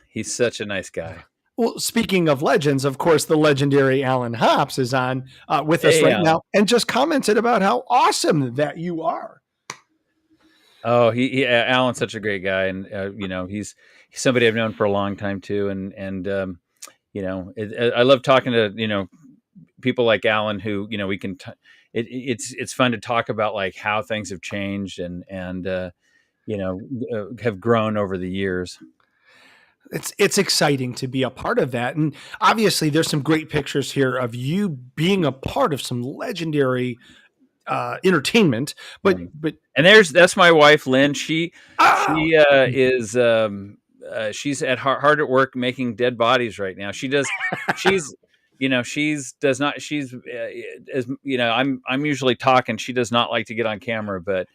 he's such a nice guy. well, speaking of legends, of course, the legendary Alan Hops is on with us Hey, right Alan. now and just commented about how awesome that you are. Oh, Alan's such a great guy, and he's somebody I've known for a long time too, and I love talking to people like Alan who we can. It's fun to talk about like how things have changed and have grown over the years. It's exciting to be a part of that, and obviously, there's some great pictures here of you being a part of some legendary entertainment. But And that's my wife, Lynn. She is she's hard at work making dead bodies right now. She's does not she's as I'm usually talking. She does not like to get on camera, but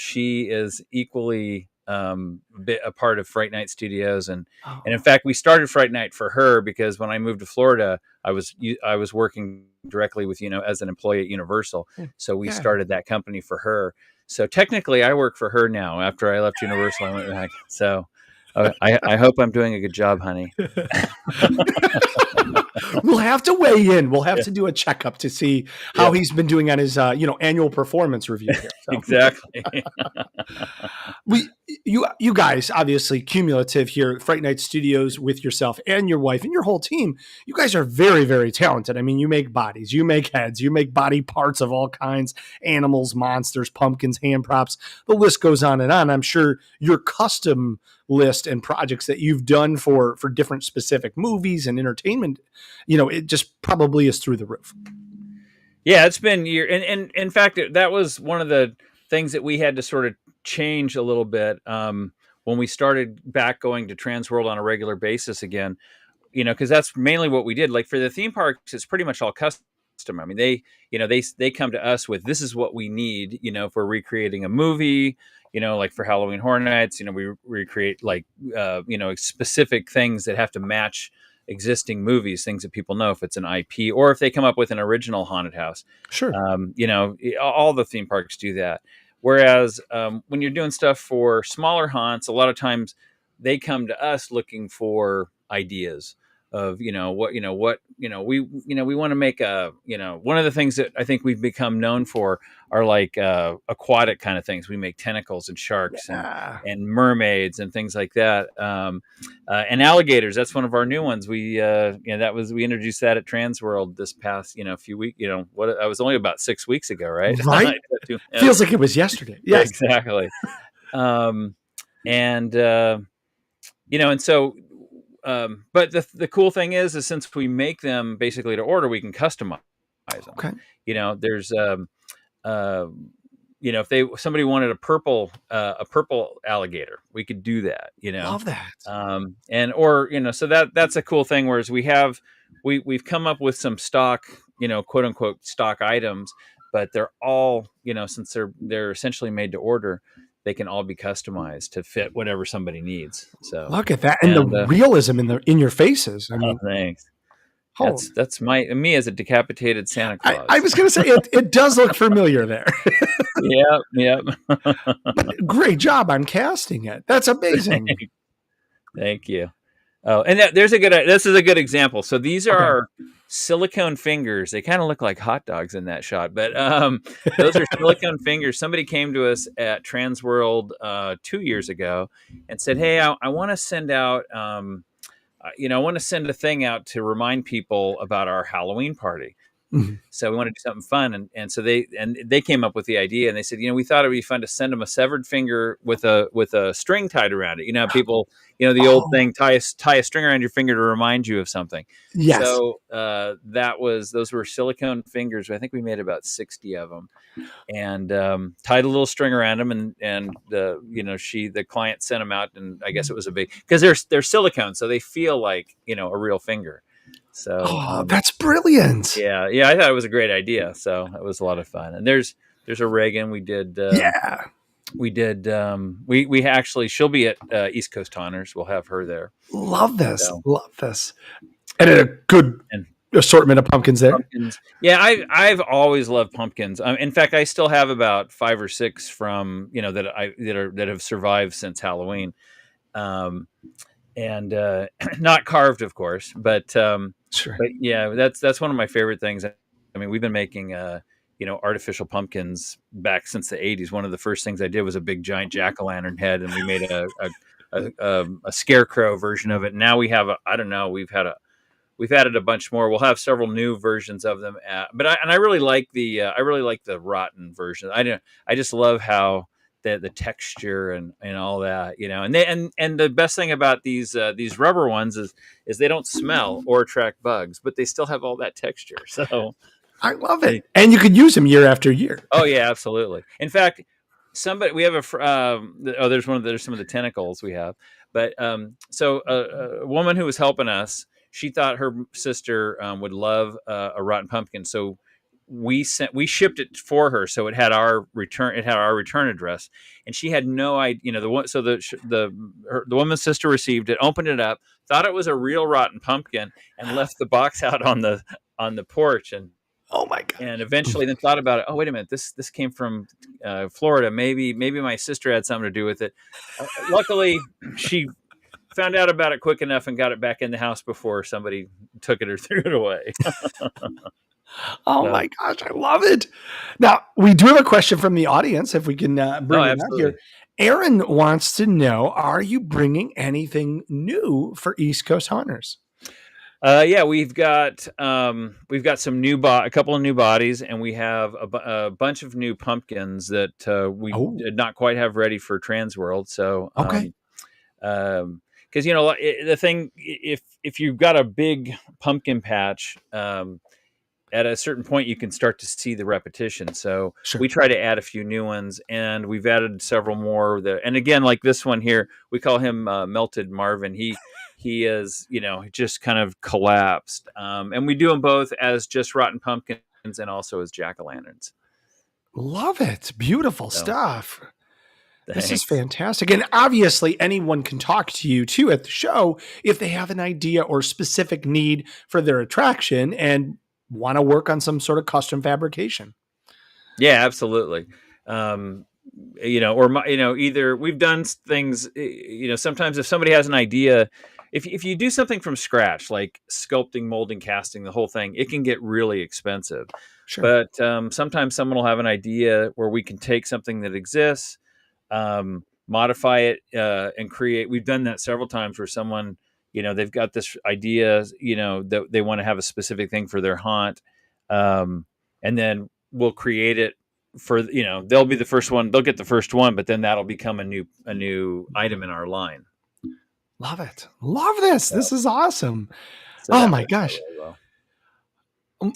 she is equally a part of FrightNight Studios, and in fact, we started FrightNight for her because when I moved to Florida, I was working directly with as an employee at Universal, so we started that company for her. So technically, I work for her now. After I left Universal, I went back. So I hope I'm doing a good job, honey. We'll have to weigh in. We'll have to do a checkup to see how he's been doing on his annual performance review here. So. Exactly. You guys, obviously cumulative here at FrightNight Studios with yourself and your wife and your whole team. You guys are very, very talented. I mean, you make bodies, you make heads, you make body parts of all kinds, animals, monsters, pumpkins, hand props. The list goes on and on. I'm sure your custom list and projects that you've done for different specific movies and entertainment, it just probably is through the roof. Yeah, it's been years. And in fact, that was one of the things that we had to sort of change a little bit when we started back going to TransWorld on a regular basis again, because that's mainly what we did. Like for the theme parks, it's pretty much all custom. I mean, they come to us with, this is what we need, if we're recreating a movie, like for Halloween Horror Nights, we recreate like, specific things that have to match existing movies, things that people know if it's an IP, or if they come up with an original haunted house. Sure. All the theme parks do that. Whereas when you're doing stuff for smaller haunts, a lot of times they come to us looking for ideas of we want to make one of the things that I think we've become known for are like aquatic kind of things. We make tentacles and sharks and mermaids and things like that, and alligators. That's one of our new ones. We introduced that at TransWorld this past few weeks. I was only about 6 weeks ago, right? Right. Feels like it was yesterday. Yes, exactly. And so but the cool thing is since we make them basically to order, we can customize them. Okay. There's if somebody wanted a purple alligator, we could do that. Love that. So that's a cool thing. Whereas we've come up with some stock, quote unquote stock items, but they're all, since they're essentially made to order, they can all be customized to fit whatever somebody needs. So look at that, and the realism in your faces. I mean, thanks. That's me as a decapitated Santa Claus. I was going to say it does look familiar there. Yep. But great job on casting it. That's amazing. Thank you. Oh, and this is a good example. So these are silicone fingers. They kind of look like hot dogs in that shot, but those are silicone fingers. Somebody came to us at TransWorld 2 years ago and said, "Hey, I want to send out, I want to send a thing out to remind people about our Halloween party." Mhm. So we want to do something fun, and so they came up with the idea, and they said, we thought it'd be fun to send them a severed finger with a string tied around it. People, the old thing, tie a string around your finger to remind you of something. Yes. So those were silicone fingers. I think we made about 60 of them, and tied a little string around them, and the client sent them out, and I guess it was a big, because they're silicone, so they feel like a real finger. So that's brilliant. Yeah, I thought it was a great idea. So it was a lot of fun. And there's a Reagan. We did. We actually, she'll be at East Coast Honors. We'll have her there. Love this. And a good assortment of pumpkins there. Pumpkins. Yeah, I've always loved pumpkins. In fact, I still have about 5 or 6 from that have survived since Halloween. And not carved, of course, but sure. But yeah, that's one of my favorite things. I mean, we've been making artificial pumpkins back since the 80s. One of the first things I did was a big giant jack-o'-lantern head, and we made a scarecrow version of it. Now we have we've added a bunch more. We'll have several new versions of them. But I really like the rotten version. I just love how the texture and all that, and the best thing about these rubber ones is they don't smell or attract bugs, but they still have all that texture. So I love it. And you could use them year after year. Oh yeah, absolutely. In fact, we have there's some of the tentacles we have, but so a woman who was helping us, she thought her sister would love a rotten pumpkin. So we shipped it for her, so it had our return address, and she had no idea. The woman's sister received it, opened it up, thought it was a real rotten pumpkin, and left the box out on the porch. And oh my god! And eventually, then thought about it. Oh wait a minute, this came from Florida. Maybe my sister had something to do with it. Luckily, she found out about it quick enough and got it back in the house before somebody took it or threw it away. Oh my gosh, I love it. Now, we do have a question from the audience, if we can bring it up here. Aaron wants to know, are you bringing anything new for East Coast Hunters? Yeah, we've got some a couple of new bodies, and we have a bunch of new pumpkins that we did not quite have ready for TransWorld. So, okay. Because the thing, if you've got a big pumpkin patch, at a certain point you can start to see the repetition. So sure. We try to add a few new ones, and we've added several more. And again, like this one here, we call him Melted Marvin. He is, just kind of collapsed. And we do them both as just rotten pumpkins and also as jack-o'-lanterns. Love it. Beautiful stuff. Thanks. This is fantastic. And obviously anyone can talk to you too at the show if they have an idea or specific need for their attraction and want to work on some sort of custom fabrication. Yeah, absolutely. Either we've done things, sometimes if somebody has an idea, if you do something from scratch, like sculpting, molding, casting, the whole thing, it can get really expensive. Sure. But sometimes someone will have an idea where we can take something that exists, modify it, and create. We've done that several times where someone, they've got this idea, that they want to have a specific thing for their haunt. And then we'll create it for, they'll be the first one, they'll get the first one, but then that'll become a new item in our line. Love it. Love this. So, This is awesome. so Oh that my worked out gosh. really well.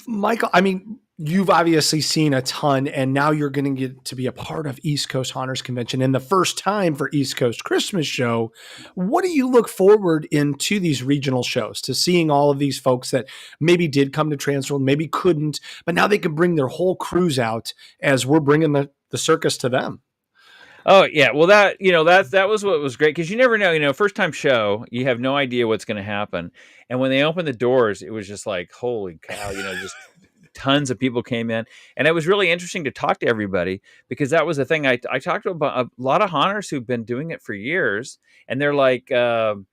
Michael, I mean, you've obviously seen a ton, and now you're going to get to be a part of East Coast Haunters Convention and the first time for East Coast Christmas Show. What do you look forward into these regional shows, to seeing all of these folks that maybe did come to TransWorld, maybe couldn't, but now they can bring their whole crews out as we're bringing the circus to them? Oh yeah, well that was what was great, because you never know, first time show, you have no idea what's going to happen, and when they opened the doors, it was just like, holy cow, just tons of people came in, and it was really interesting to talk to everybody, because that was the thing. I talked to a lot of haunters who've been doing it for years, and they're like, um,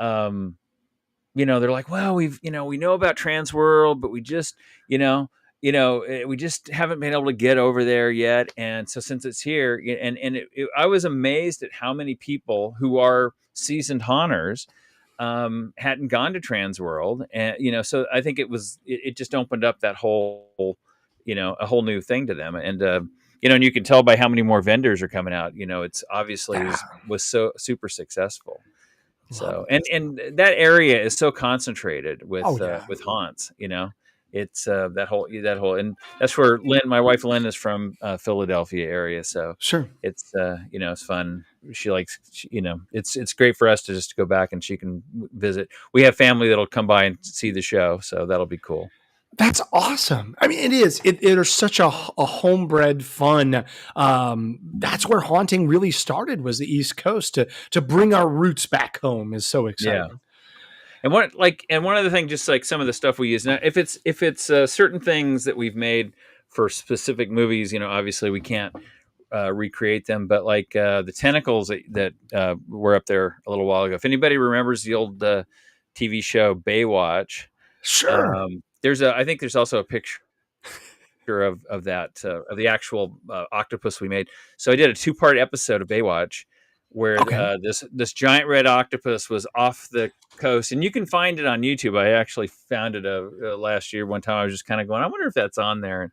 they're like, well, we know about TransWorld, but we just, we just haven't been able to get over there yet. And so since it's here, I was amazed at how many people who are seasoned haunters hadn't gone to TransWorld, and so I think it just opened up that whole, a whole new thing to them, and and you can tell by how many more vendors are coming out. It's obviously was so super successful. So and that area is so concentrated with with haunts, it's that whole, and that's where my wife Lynn is from, Philadelphia area. So Sure. it's it's fun. She likes, it's great for us to just go back, and she can visit. We have family that'll come by and see the show, so that'll be cool. That's awesome. I mean, it is. It is such a homebred fun. That's where haunting really started, was the East Coast, to bring our roots back home is so exciting. Yeah. And one other thing, just like some of the stuff we use now, if it's certain things that we've made for specific movies, obviously we can't recreate them, but like the tentacles that were up there a little while ago. If anybody remembers the old TV show Baywatch, Sure. I think there's also a picture of that of the actual octopus we made. So I did a 2-part episode of Baywatch where this giant red octopus was off the coast, and you can find it on YouTube. I actually found it last year. One time I was just kind of going, I wonder if that's on there, and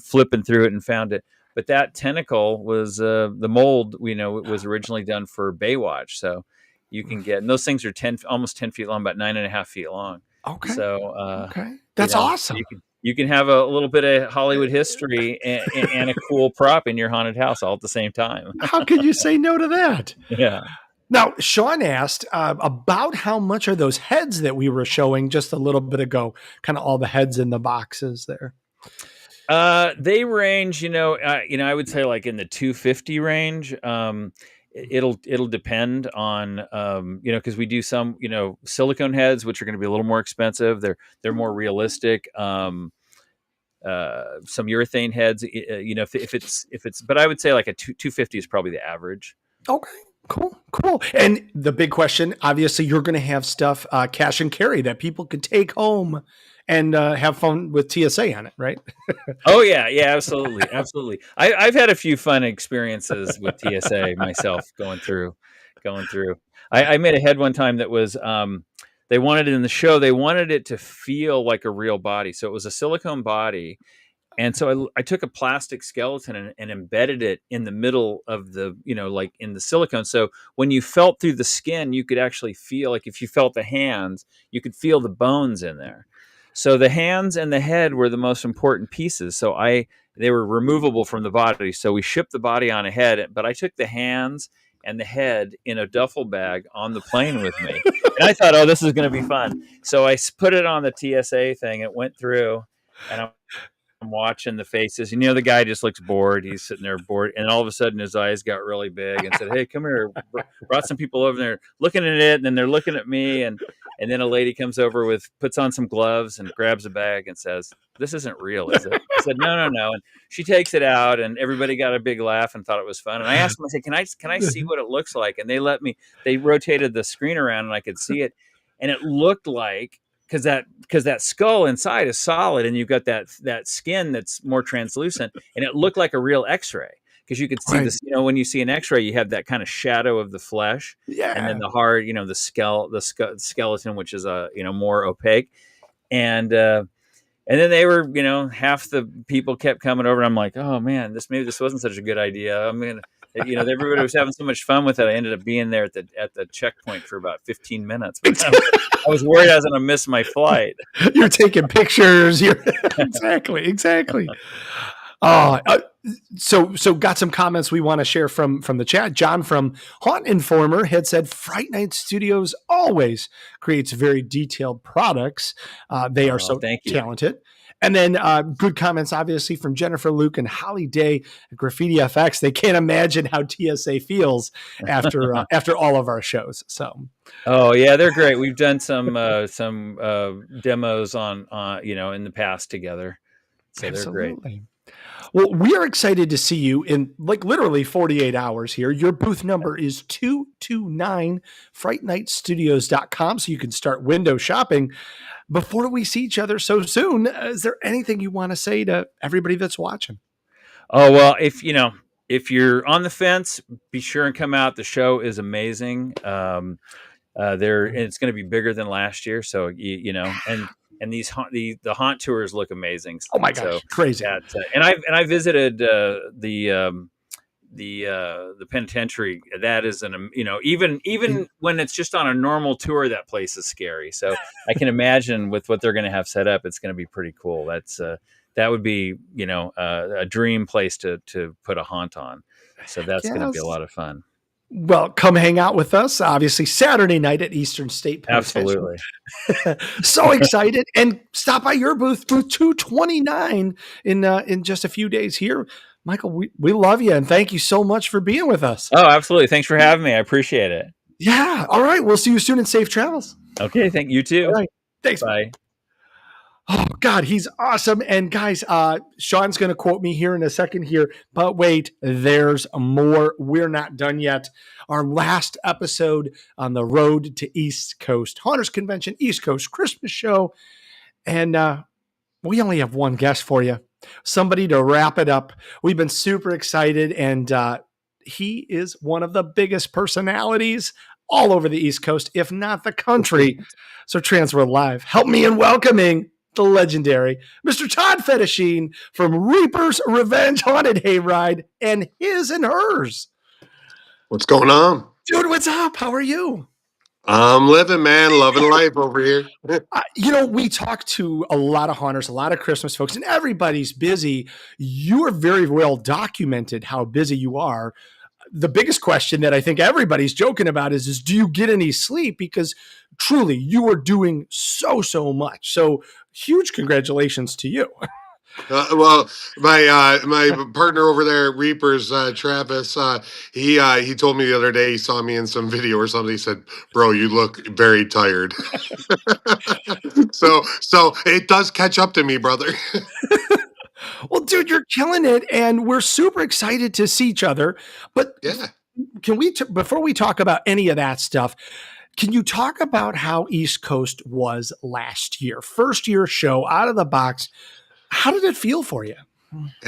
flipping through it and found it. But that tentacle was the mold, it was originally done for Baywatch. So you can get, and those things are almost 10 feet long, about 9.5 feet long. Okay. So that's awesome. You can have a little bit of Hollywood history and a cool prop in your haunted house all at the same time. How could you say no to that? Yeah. Now, Sean asked about how much are those heads that we were showing just a little bit ago, kind of all the heads in the boxes there. They range, I would say like in the 250 range. It'll depend on, because we do some, silicone heads, which are going to be a little more expensive. They're more realistic. Some urethane heads, if it's, but I would say like a 250 is probably the average. Okay. Cool. And the big question, obviously, you're going to have stuff, cash and carry, that people can take home and have fun with TSA on it, right? Oh yeah, absolutely. I've had a few fun experiences with TSA myself going through. I made a head one time that was, they wanted it in the show. They wanted it to feel like a real body, so it was a silicone body. And so I took a plastic skeleton and embedded it in the middle of the, like in the silicone. So when you felt through the skin, you could actually feel, like if you felt the hands, you could feel the bones in there. So the hands and the head were the most important pieces. So they were removable from the body. So we shipped the body on ahead, but I took the hands and the head in a duffel bag on the plane with me. And I thought, oh, this is going to be fun. So I put it on the TSA thing. It went through, and I'm watching the faces, and the guy just looks bored. He's sitting there bored, and all of a sudden his eyes got really big and said, "Hey, come here." Brought some people over there looking at it, and then they're looking at me, and then a lady comes over puts on some gloves and grabs a bag and says, "This isn't real, is it?" I said, No. And she takes it out, and everybody got a big laugh and thought it was fun. And I asked them, I said, can I see what it looks like? And they let me. They rotated the screen around, and I could see it, and it looked like, because that skull inside is solid, and you've got that skin that's more translucent, and it looked like a real X-ray, because you could see this. When you see an X-ray, you have that kind of shadow of the flesh, and then the hard, the skeleton, which is more opaque, and then they were, half the people kept coming over, and I'm like, oh man, maybe this wasn't such a good idea. everybody was having so much fun with it. I ended up being there at the checkpoint for about 15 minutes. But I was worried I was going to miss my flight. You're taking pictures. Exactly. Oh, so got some comments we want to share from the chat. John from Haunt Informer had said FrightNight Studios always creates very detailed products. They are so talented. And then good comments, obviously, from Jennifer Luke and Holly Day at Graffiti FX. They can't imagine how TSA feels after all of our shows. So, oh yeah, they're great. We've done some demos on in the past together, so absolutely. They're great. Well, we are excited to see you in like literally 48 hours here. Your booth number is 229 FrightNightStudios.com, so you can start window shopping. Before we see each other so soon, is there anything you want to say to everybody that's watching? Oh, well, if you're on the fence, be sure and come out. The show is amazing. And it's going to be bigger than last year. So, and the haunt tours look amazing. Oh my gosh, crazy! And I visited the penitentiary. That is even when it's just on a normal tour, that place is scary. So I can imagine with what they're going to have set up, it's going to be pretty cool. That would be a dream place to put a haunt on. So that's going to be a lot of fun. Well, come hang out with us, obviously, Saturday night at Eastern State Penitentiary. Absolutely. So excited. And stop by your booth 229 in just a few days here. Michael, we love you, and thank you so much for being with us. Oh, absolutely. Thanks for having me. I appreciate it. Yeah. All right. We'll see you soon, and safe travels. Okay. Thank you, too. All right. Thanks. Bye. Oh, God, he's awesome. And guys, Sean's going to quote me here in a second here, but wait, there's more. We're not done yet. Our last episode on the road to East Coast Haunters Convention, East Coast Christmas show. And we only have one guest for you, somebody to wrap it up. We've been super excited, and he is one of the biggest personalities all over the East Coast, if not the country. So TransWorld Live, help me in welcoming the legendary Mr. Todd Fedyshyn from Reaper's Revenge Haunted Hayride and His and Hers. What's going on? Dude, what's up? How are you? I'm living, man. Loving life over here. We talk to a lot of haunters, a lot of Christmas folks, and everybody's busy. You are very well documented how busy you are. The biggest question that I think everybody's joking about is do you get any sleep? Because truly, you are doing so much. So huge congratulations to you. Well, my partner over there at Reapers, Travis, he told me the other day he saw me in some video or something. He said, "Bro, you look very tired." so it does catch up to me, brother. Well, dude, you're killing it, and we're super excited to see each other. But yeah, can we, before we talk about any of that stuff, can you talk about how East Coast was last year? First year show out of the box. How did it feel for you?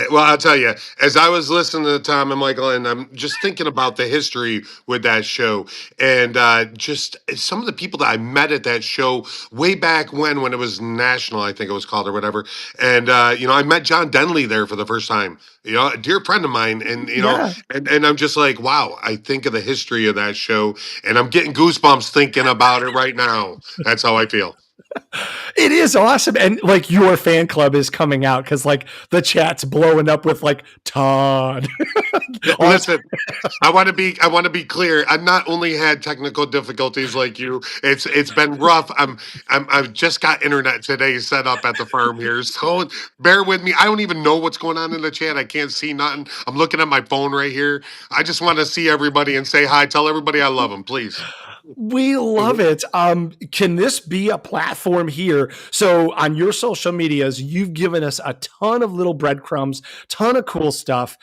Well, I'll tell you, as I was listening to Tom and Michael, and I'm just thinking about the history with that show, and just some of the people that I met at that show way back when it was national, I think it was called or whatever. And I met John Denley there for the first time. A dear friend of mine, and and I'm just like, wow. I think of the history of that show, and I'm getting goosebumps thinking about it right now. That's how I feel. It is awesome. And like your fan club is coming out because like the chat's blowing up with like Todd. Listen, I want to be clear. I've not only had technical difficulties like you. It's been rough. I've just got internet today set up at the farm here. So bear with me. I don't even know what's going on in the chat. I can't see nothing. I'm looking at my phone right here. I just want to see everybody and say hi. Tell everybody I love them, please. We love it. Can this be a platform here? So on your social medias, you've given us a ton of little breadcrumbs, ton of cool stuff.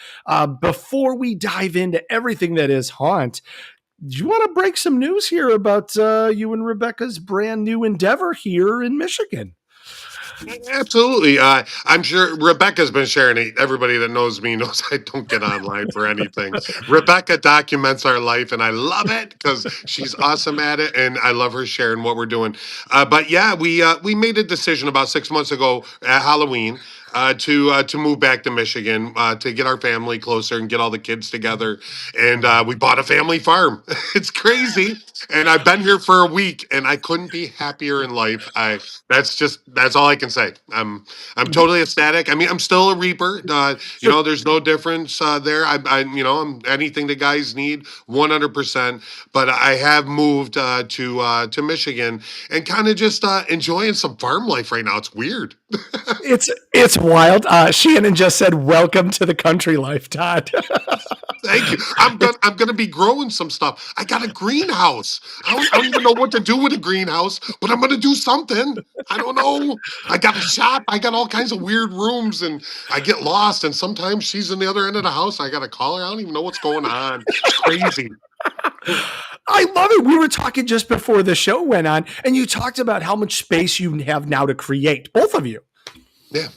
Before we dive into everything that is haunt, do you want to break some news here about you and Rebecca's brand new endeavor here in Michigan? Absolutely. I'm sure Rebecca's been sharing it. Everybody that knows me knows I don't get online for anything. Rebecca documents our life, and I love it because she's awesome at it, and I love her sharing what we're doing. But yeah, we made a decision about 6 months ago at Halloween. to move back to Michigan to get our family closer and get all the kids together. And we bought a family farm. It's crazy. And I've been here for a week, and I couldn't be happier in life. That's all I can say. I'm totally ecstatic. I mean, I'm still a reaper. Sure. There's no difference there. I'm anything the guys need, 100%. But I have moved to Michigan and kind of just enjoying some farm life right now. It's weird. It's wild. Shannon just said, "Welcome to the country life, Todd." Thank you. I'm gonna be growing some stuff. I got a greenhouse. I don't even know what to do with a greenhouse, but I'm gonna do something. I don't know. I got a shop. I got all kinds of weird rooms, and I get lost. And sometimes she's in the other end of the house. I gotta call her. I don't even know what's going on. It's crazy. I love it. We were talking just before the show went on, and you talked about how much space you have now to create, both of you. Yeah.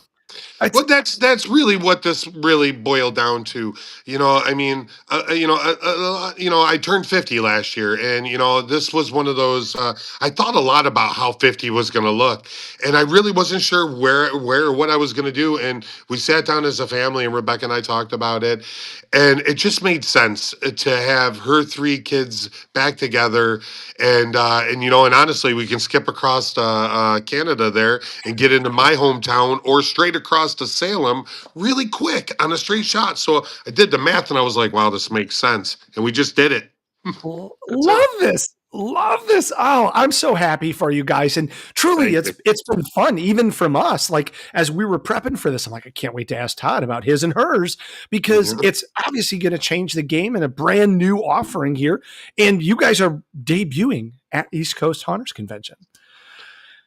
It's, Well, that's really what this really boiled down to. I mean, I turned 50 last year, and this was one of those. I thought a lot about how 50 was going to look, and I really wasn't sure where or what I was going to do. And we sat down as a family, and Rebecca and I talked about it, and it just made sense to have her three kids back together, and honestly, we can skip across Canada there and get into my hometown or straight across to Salem really quick on a straight shot. So I did the math and I was like, wow, this makes sense. And we just did it. That's love it. this. Love this. Oh, I'm so happy for you guys. And truly, Thank you. it's been fun, even from us. Like, as we were prepping for this, I'm like, I can't wait to ask Todd about his and hers, because Mhm. it's obviously going to change the game and a brand new offering here. And you guys are debuting at East Coast Hunters Convention.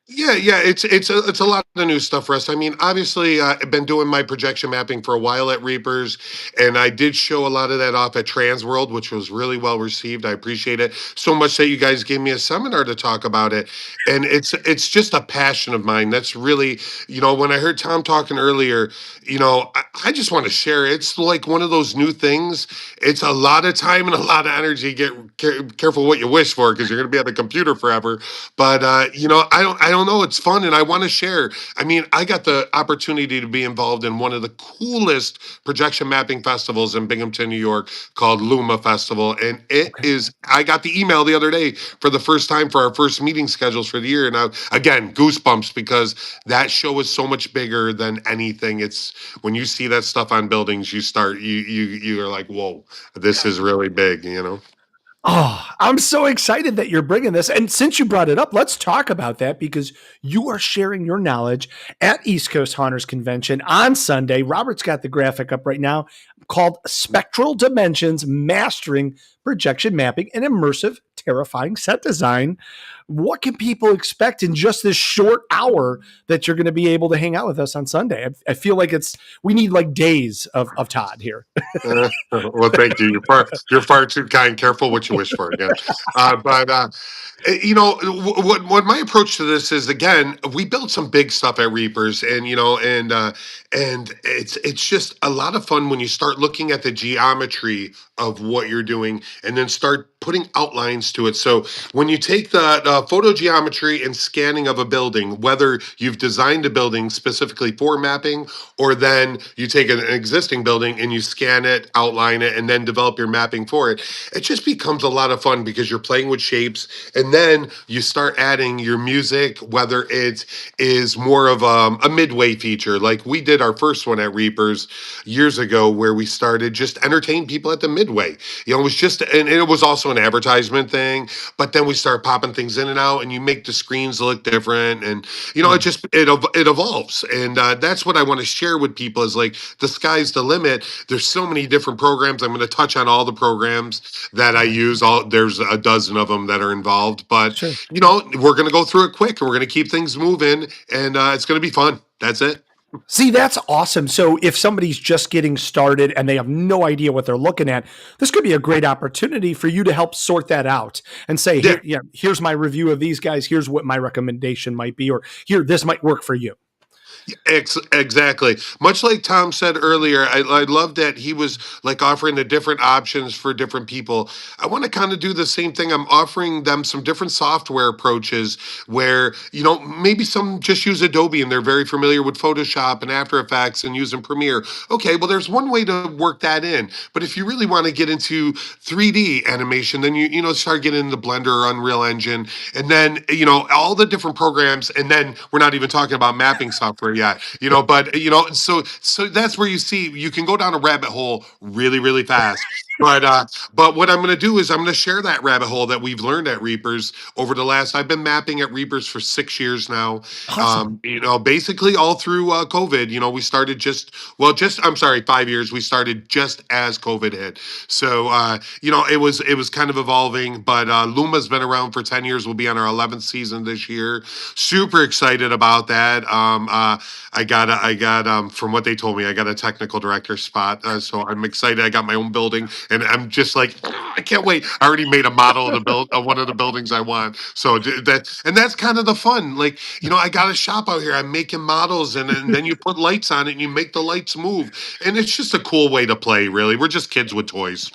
Yeah, it's a lot of new stuff for us. I mean, obviously, I've been doing my projection mapping for a while at Reapers, and I did show a lot of that off at TransWorld, which was really well received. I appreciate it so much that you guys gave me a seminar to talk about it, and it's just a passion of mine. That's really, when I heard Tom talking earlier, I just want to share. It's like one of those new things. It's a lot of time and a lot of energy. Get careful what you wish for, because you're going to be at the computer forever. But I don't know. It's fun, and I want to share. I mean, I got the opportunity to be involved in one of the coolest projection mapping festivals in Binghamton, New York, called Luma Festival, and it is. I got the email the other day for the first time for our first meeting schedules for the year, and again, goosebumps, because that show is so much bigger than anything. It's when you see that stuff on buildings, you're like, whoa, this is really big, Oh, I'm so excited that you're bringing this. And since you brought it up, let's talk about that, because you are sharing your knowledge at East Coast Hunters Convention on Sunday. Robert's got the graphic up right now, called Spectral Dimensions: Mastering Projection Mapping and Immersive Terrifying Set Design. What can people expect in just this short hour that you're going to be able to hang out with us on Sunday? I feel like we need like days of Todd here. Well, thank you. You're far too kind. Careful what you wish for again. But what my approach to this is, again, we built some big stuff at Reapers, and it's just a lot of fun when you start looking at the geometry of what you're doing and then start putting outlines to it. So when you take the photo geometry and scanning of a building, whether you've designed a building specifically for mapping, or then you take an existing building and you scan it, outline it, and then develop your mapping for it, it just becomes a lot of fun, because you're playing with shapes, and then you start adding your music, whether it is more of a midway feature, like we did our first one at Reapers years ago, where we started just entertain people at the midway. It was just, and it was also an advertisement thing, but then we start popping things in and out, and you make the screens look different, and it evolves, and that's what I want to share with people, is like, the sky's the limit. There's so many different programs. I'm going to touch on all the programs that I use. There's a dozen of them that are involved, but Sure. we're going to go through it quick, and we're going to keep things moving, and it's going to be fun. That's it. See, that's awesome. So if somebody's just getting started and they have no idea what they're looking at, this could be a great opportunity for you to help sort that out and say, here's my review of these guys. Here's what my recommendation might be, or here, this might work for you. Exactly. Much like Tom said earlier, I love that he was like offering the different options for different people. I want to kind of do the same thing. I'm offering them some different software approaches where, maybe some just use Adobe and they're very familiar with Photoshop and After Effects and using Premiere. Okay, well, there's one way to work that in. But if you really want to get into 3D animation, then you start getting into Blender or Unreal Engine, and then all the different programs, and then we're not even talking about mapping software yet. But so that's where you can go down a rabbit hole really, really fast. But what I'm going to do is I'm going to share that rabbit hole that we've learned at Reapers over the last. I've been mapping at Reapers for 6 years now. Awesome. Basically all through COVID. We started I'm sorry, 5 years. We started just as COVID hit. So it was kind of evolving. But Luma's been around for 10 years. We'll be on our 11th season this year. Super excited about that. I got from what they told me, I got a technical director spot. So I'm excited. I got my own building, and I'm just like, I can't wait. I already made a model of one of the buildings I want. So that's kind of the fun. Like, I got a shop out here. I'm making models, and then you put lights on it, and you make the lights move, and it's just a cool way to play. Really, we're just kids with toys.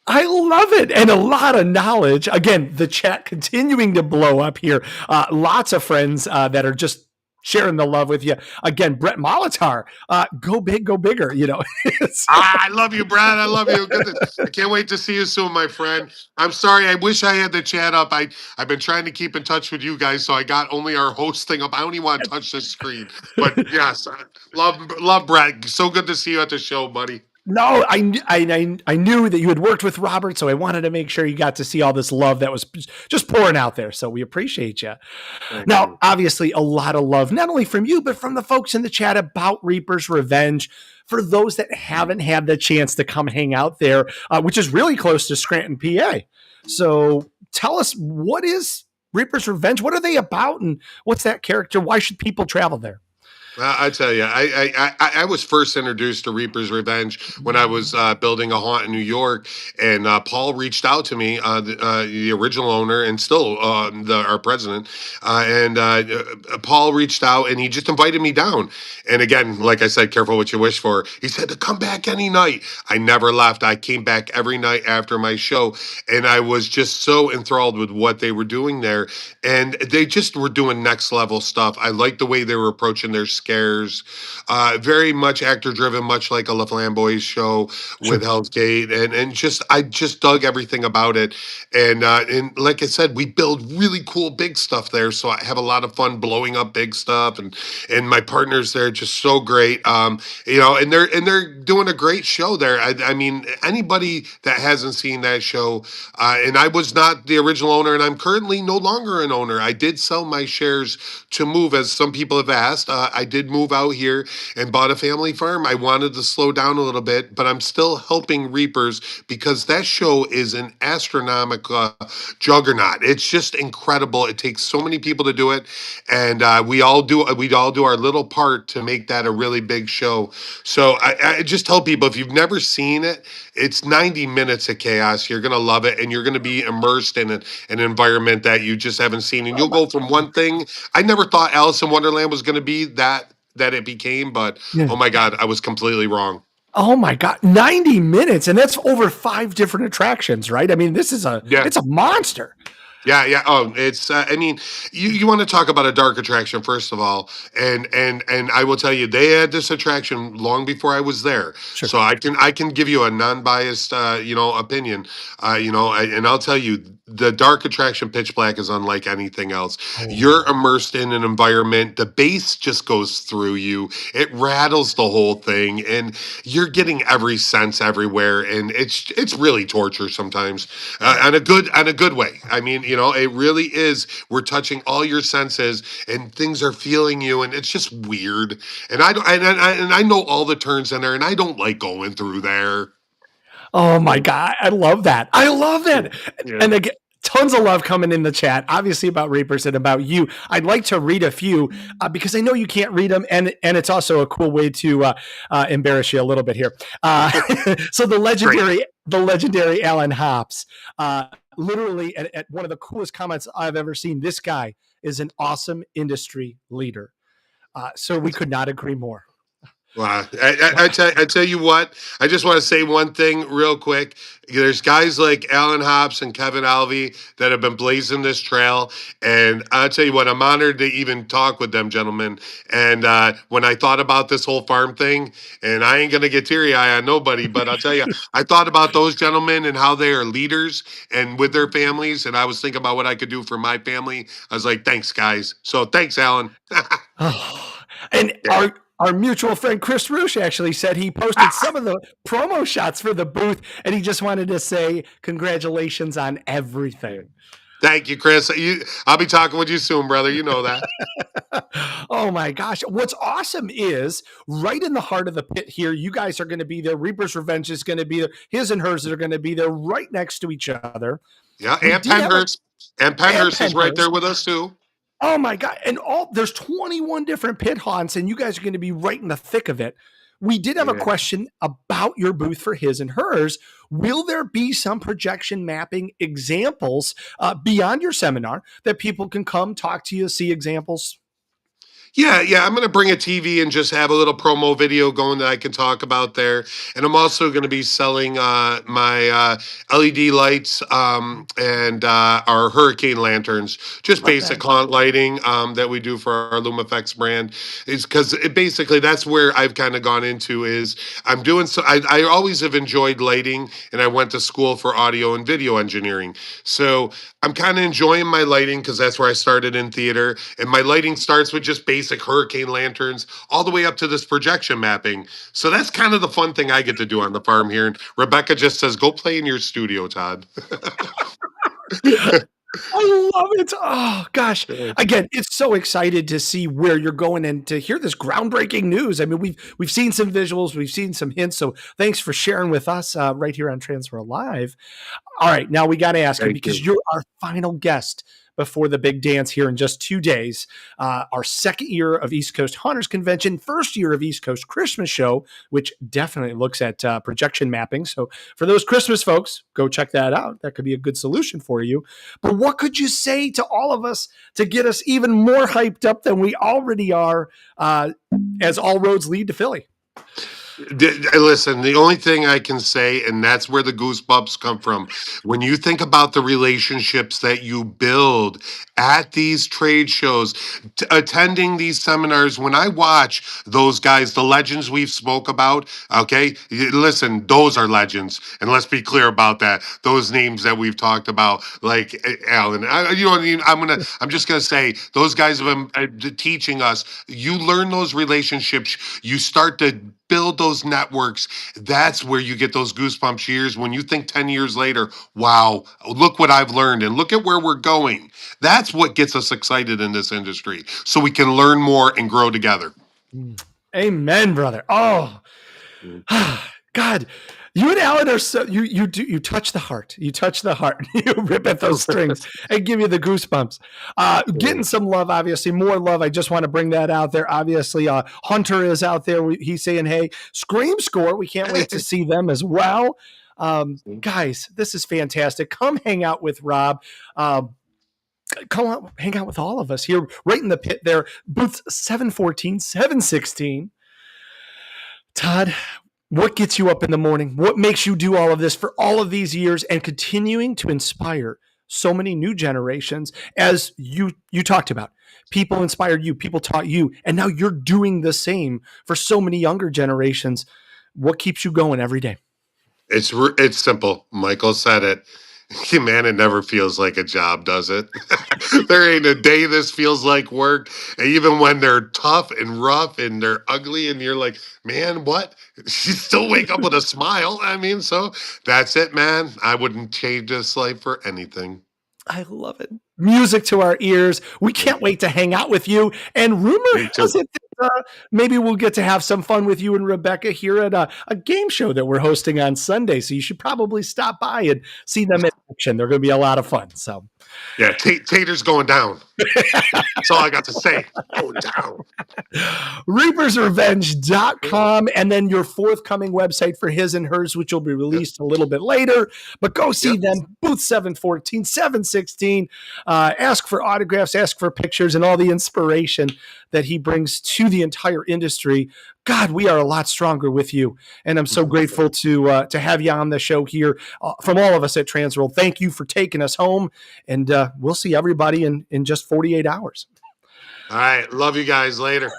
I love it. And a lot of knowledge. Again, the chat continuing to blow up here. Lots of friends that are just sharing the love with you. Again, Brett Molitar, go big, go bigger. I love you, Brad. I love you. Goodness. I can't wait to see you soon, my friend. I'm sorry. I wish I had the chat up. I've been trying to keep in touch with you guys, so I got only our host thing up. I don't even want to touch this screen. But yes, love Brad. So good to see you at the show, buddy. No, I knew that you had worked with Robert, so I wanted to make sure you got to see all this love that was just pouring out there. So we appreciate you. Now, obviously, a lot of love, not only from you, but from the folks in the chat about Reaper's Revenge. For those that haven't had the chance to come hang out there, which is really close to Scranton, PA. So tell us, what is Reaper's Revenge? What are they about? And what's that character? Why should people travel there? I tell you, I was first introduced to Reaper's Revenge when I was building a haunt in New York, and Paul reached out to me, the original owner and still our president, and Paul reached out and he just invited me down. And again, like I said, careful what you wish for. He said to come back any night. I never left. I came back every night after my show, and I was just so enthralled with what they were doing there, and they just were doing next level stuff. I liked the way they were approaching their scares, very much actor driven, much like a LaFlamboy's show with Hell's Gate, and I just dug everything about it, and like I said, we build really cool big stuff there, so I have a lot of fun blowing up big stuff, and my partners there are just so great, and they're doing a great show there. I mean, anybody that hasn't seen that show, and I was not the original owner, and I'm currently no longer an owner. I did sell my shares to move, as some people have asked. I did move out here and bought a family farm. I wanted to slow down a little bit, but I'm still helping Reapers because that show is an astronomical juggernaut. It's just incredible. It takes so many people to do it, and we all do our little part to make that a really big show. So I just tell people, if you've never seen it, it's 90 minutes of chaos. You're gonna love it, and you're gonna be immersed in an environment that you just haven't seen, and you'll go from one thing. I never thought Alice in Wonderland was going to be that it became, but oh my God, I was completely wrong. Oh my God, 90 minutes, and that's over 5 different attractions, right? I mean, it's a monster. Yeah. Oh, it's. I mean, you want to talk about a dark attraction first of all, and I will tell you, they had this attraction long before I was there, so I can give you a non-biased, opinion, and I'll tell you, the dark attraction Pitch Black is unlike anything else. You're immersed in an environment. The bass just goes through you. It rattles the whole thing, and you're getting every sense everywhere, and it's really torture sometimes, on a good way. I mean, it really is. We're touching all your senses, and things are feeling you, and it's just weird. And I know all the turns in there, and I don't like going through there. Oh my God, I love that. Yeah. And again, tons of love coming in the chat, obviously about Reapers and about you. I'd like to read a few because I know you can't read them, and it's also a cool way to embarrass you a little bit here. So the legendary Alan Hops, literally at one of the coolest comments I've ever seen. This guy is an awesome industry leader. Sir, we could not agree more. Wow. I tell you what, I just want to say one thing real quick. There's guys like Alan Hobbs and Kevin Alvey that have been blazing this trail. And I'll tell you what, I'm honored to even talk with them, gentlemen. And when I thought about this whole farm thing, and I ain't going to get teary-eyed on nobody, but I'll tell you, I thought about those gentlemen and how they are leaders and with their families. And I was thinking about what I could do for my family. I was like, thanks, guys. So thanks, Alan. And Yeah. our mutual friend Chris Roosh actually said he posted some of the promo shots for the booth, and he just wanted to say congratulations on everything. Thank you, Chris. I'll be talking with you soon, brother. You know that. Oh my gosh. What's awesome is right in the heart of the pit here, you guys are going to be there. Reaper's Revenge is going to be there. His and Hers are going to be there right next to each other. Yeah, and Penhurst. And Penhurst is right there with us too. Oh my God. And there's 21 different pit haunts, and you guys are going to be right in the thick of it. We did have a question about your booth for His and Hers. Will there be some projection mapping examples beyond your seminar that people can come talk to you, see examples? Yeah. I'm going to bring a TV and just have a little promo video going that I can talk about there. And I'm also going to be selling my LED lights and our hurricane lanterns, just basic haunt lighting that we do for our LumaFX brand. Is because basically that's where I've kind of gone into is I'm doing so. I always have enjoyed lighting, and I went to school for audio and video engineering. So I'm kind of enjoying my lighting because that's where I started in theater. And my lighting starts with just basic hurricane lanterns all the way up to this projection mapping. So that's kind of the fun thing I get to do on the farm here. And Rebecca just says, go play in your studio, Todd. I love it. Oh gosh. Again, it's so excited to see where you're going and to hear this groundbreaking news. I mean, we've seen some visuals, we've seen some hints. So thanks for sharing with us right here on TransWorld Live. All right, now we got to ask you because you're our final guest before the big dance here in just 2 days. Our second year of East Coast Hunters Convention, first year of East Coast Christmas Show, which definitely looks at projection mapping. So for those Christmas folks, go check that out. That could be a good solution for you. But what could you say to all of us to get us even more hyped up than we already are as all roads lead to Philly? Listen, the only thing I can say, and that's where the goosebumps come from, when you think about the relationships that you build at these trade shows, attending these seminars, when I watch those guys, the legends we've spoke about, okay, listen, those are legends, and let's be clear about that. Those names that we've talked about, like Alan, I'm just gonna say those guys have been teaching us. You learn those relationships, you start to build those networks. That's where you get those goosebumps years when you think 10 years later, wow, look what I've learned and look at where we're going. That's what gets us excited in this industry, so we can learn more and grow together. Amen, brother. Oh, God. You and Alan are so you touch the heart. You touch the heart. You rip at those strings and give you the goosebumps. Getting some love, obviously, more love. I just want to bring that out there. Obviously, Hunter is out there. He's saying, "Hey, Scream Score." We can't wait to see them as well. Guys, this is fantastic. Come hang out with Rob. Come on, hang out with all of us here, right in the pit there. Booths 714, 716. Todd, what gets you up in the morning? What makes you do all of this for all of these years and continuing to inspire so many new generations? As you talked about, people inspired you, people taught you, and now you're doing the same for so many younger generations. What keeps you going every day? It's simple. Michael said it. Man, it never feels like a job, does it? There ain't a day this feels like work. And even when they're tough and rough and they're ugly and you're like, man, what? You still wake up with a smile. I mean, so that's it, man. I wouldn't change this life for anything. I love it. Music to our ears. We can't wait to hang out with you. And rumor has it that maybe we'll get to have some fun with you and Rebecca here at a game show that we're hosting on Sunday. So you should probably stop by and see them in action. They're going to be a lot of fun. So, yeah, Tater's going down. That's all I got to say. Going down. ReapersRevenge.com, and then your forthcoming website for His and Hers, which will be released a little bit later. But go see them, booth 714, 716. Ask for autographs, ask for pictures, and all the inspiration that he brings to the entire industry, God, we are a lot stronger with you. And I'm so grateful to have you on the show here from all of us at TransWorld. Thank you for taking us home, and we'll see everybody in just 48 hours. All right. Love you guys. Later.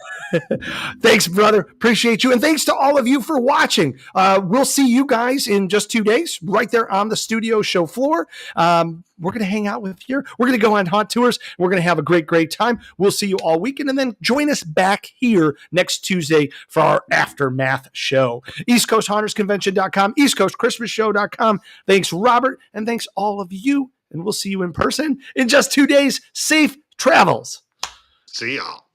Thanks, brother. Appreciate you. And thanks to all of you for watching. We'll see you guys in just 2 days right there on the studio show floor. We're going to hang out with you. We're going to go on haunt tours. We're going to have a great time. We'll see you all weekend. And then join us back here next Tuesday for our Aftermath show. EastCoastHauntersConvention.com, EastCoastChristmasShow.com. Thanks, Robert. And thanks all of you. And we'll see you in person in just 2 days. Safe travels. See y'all.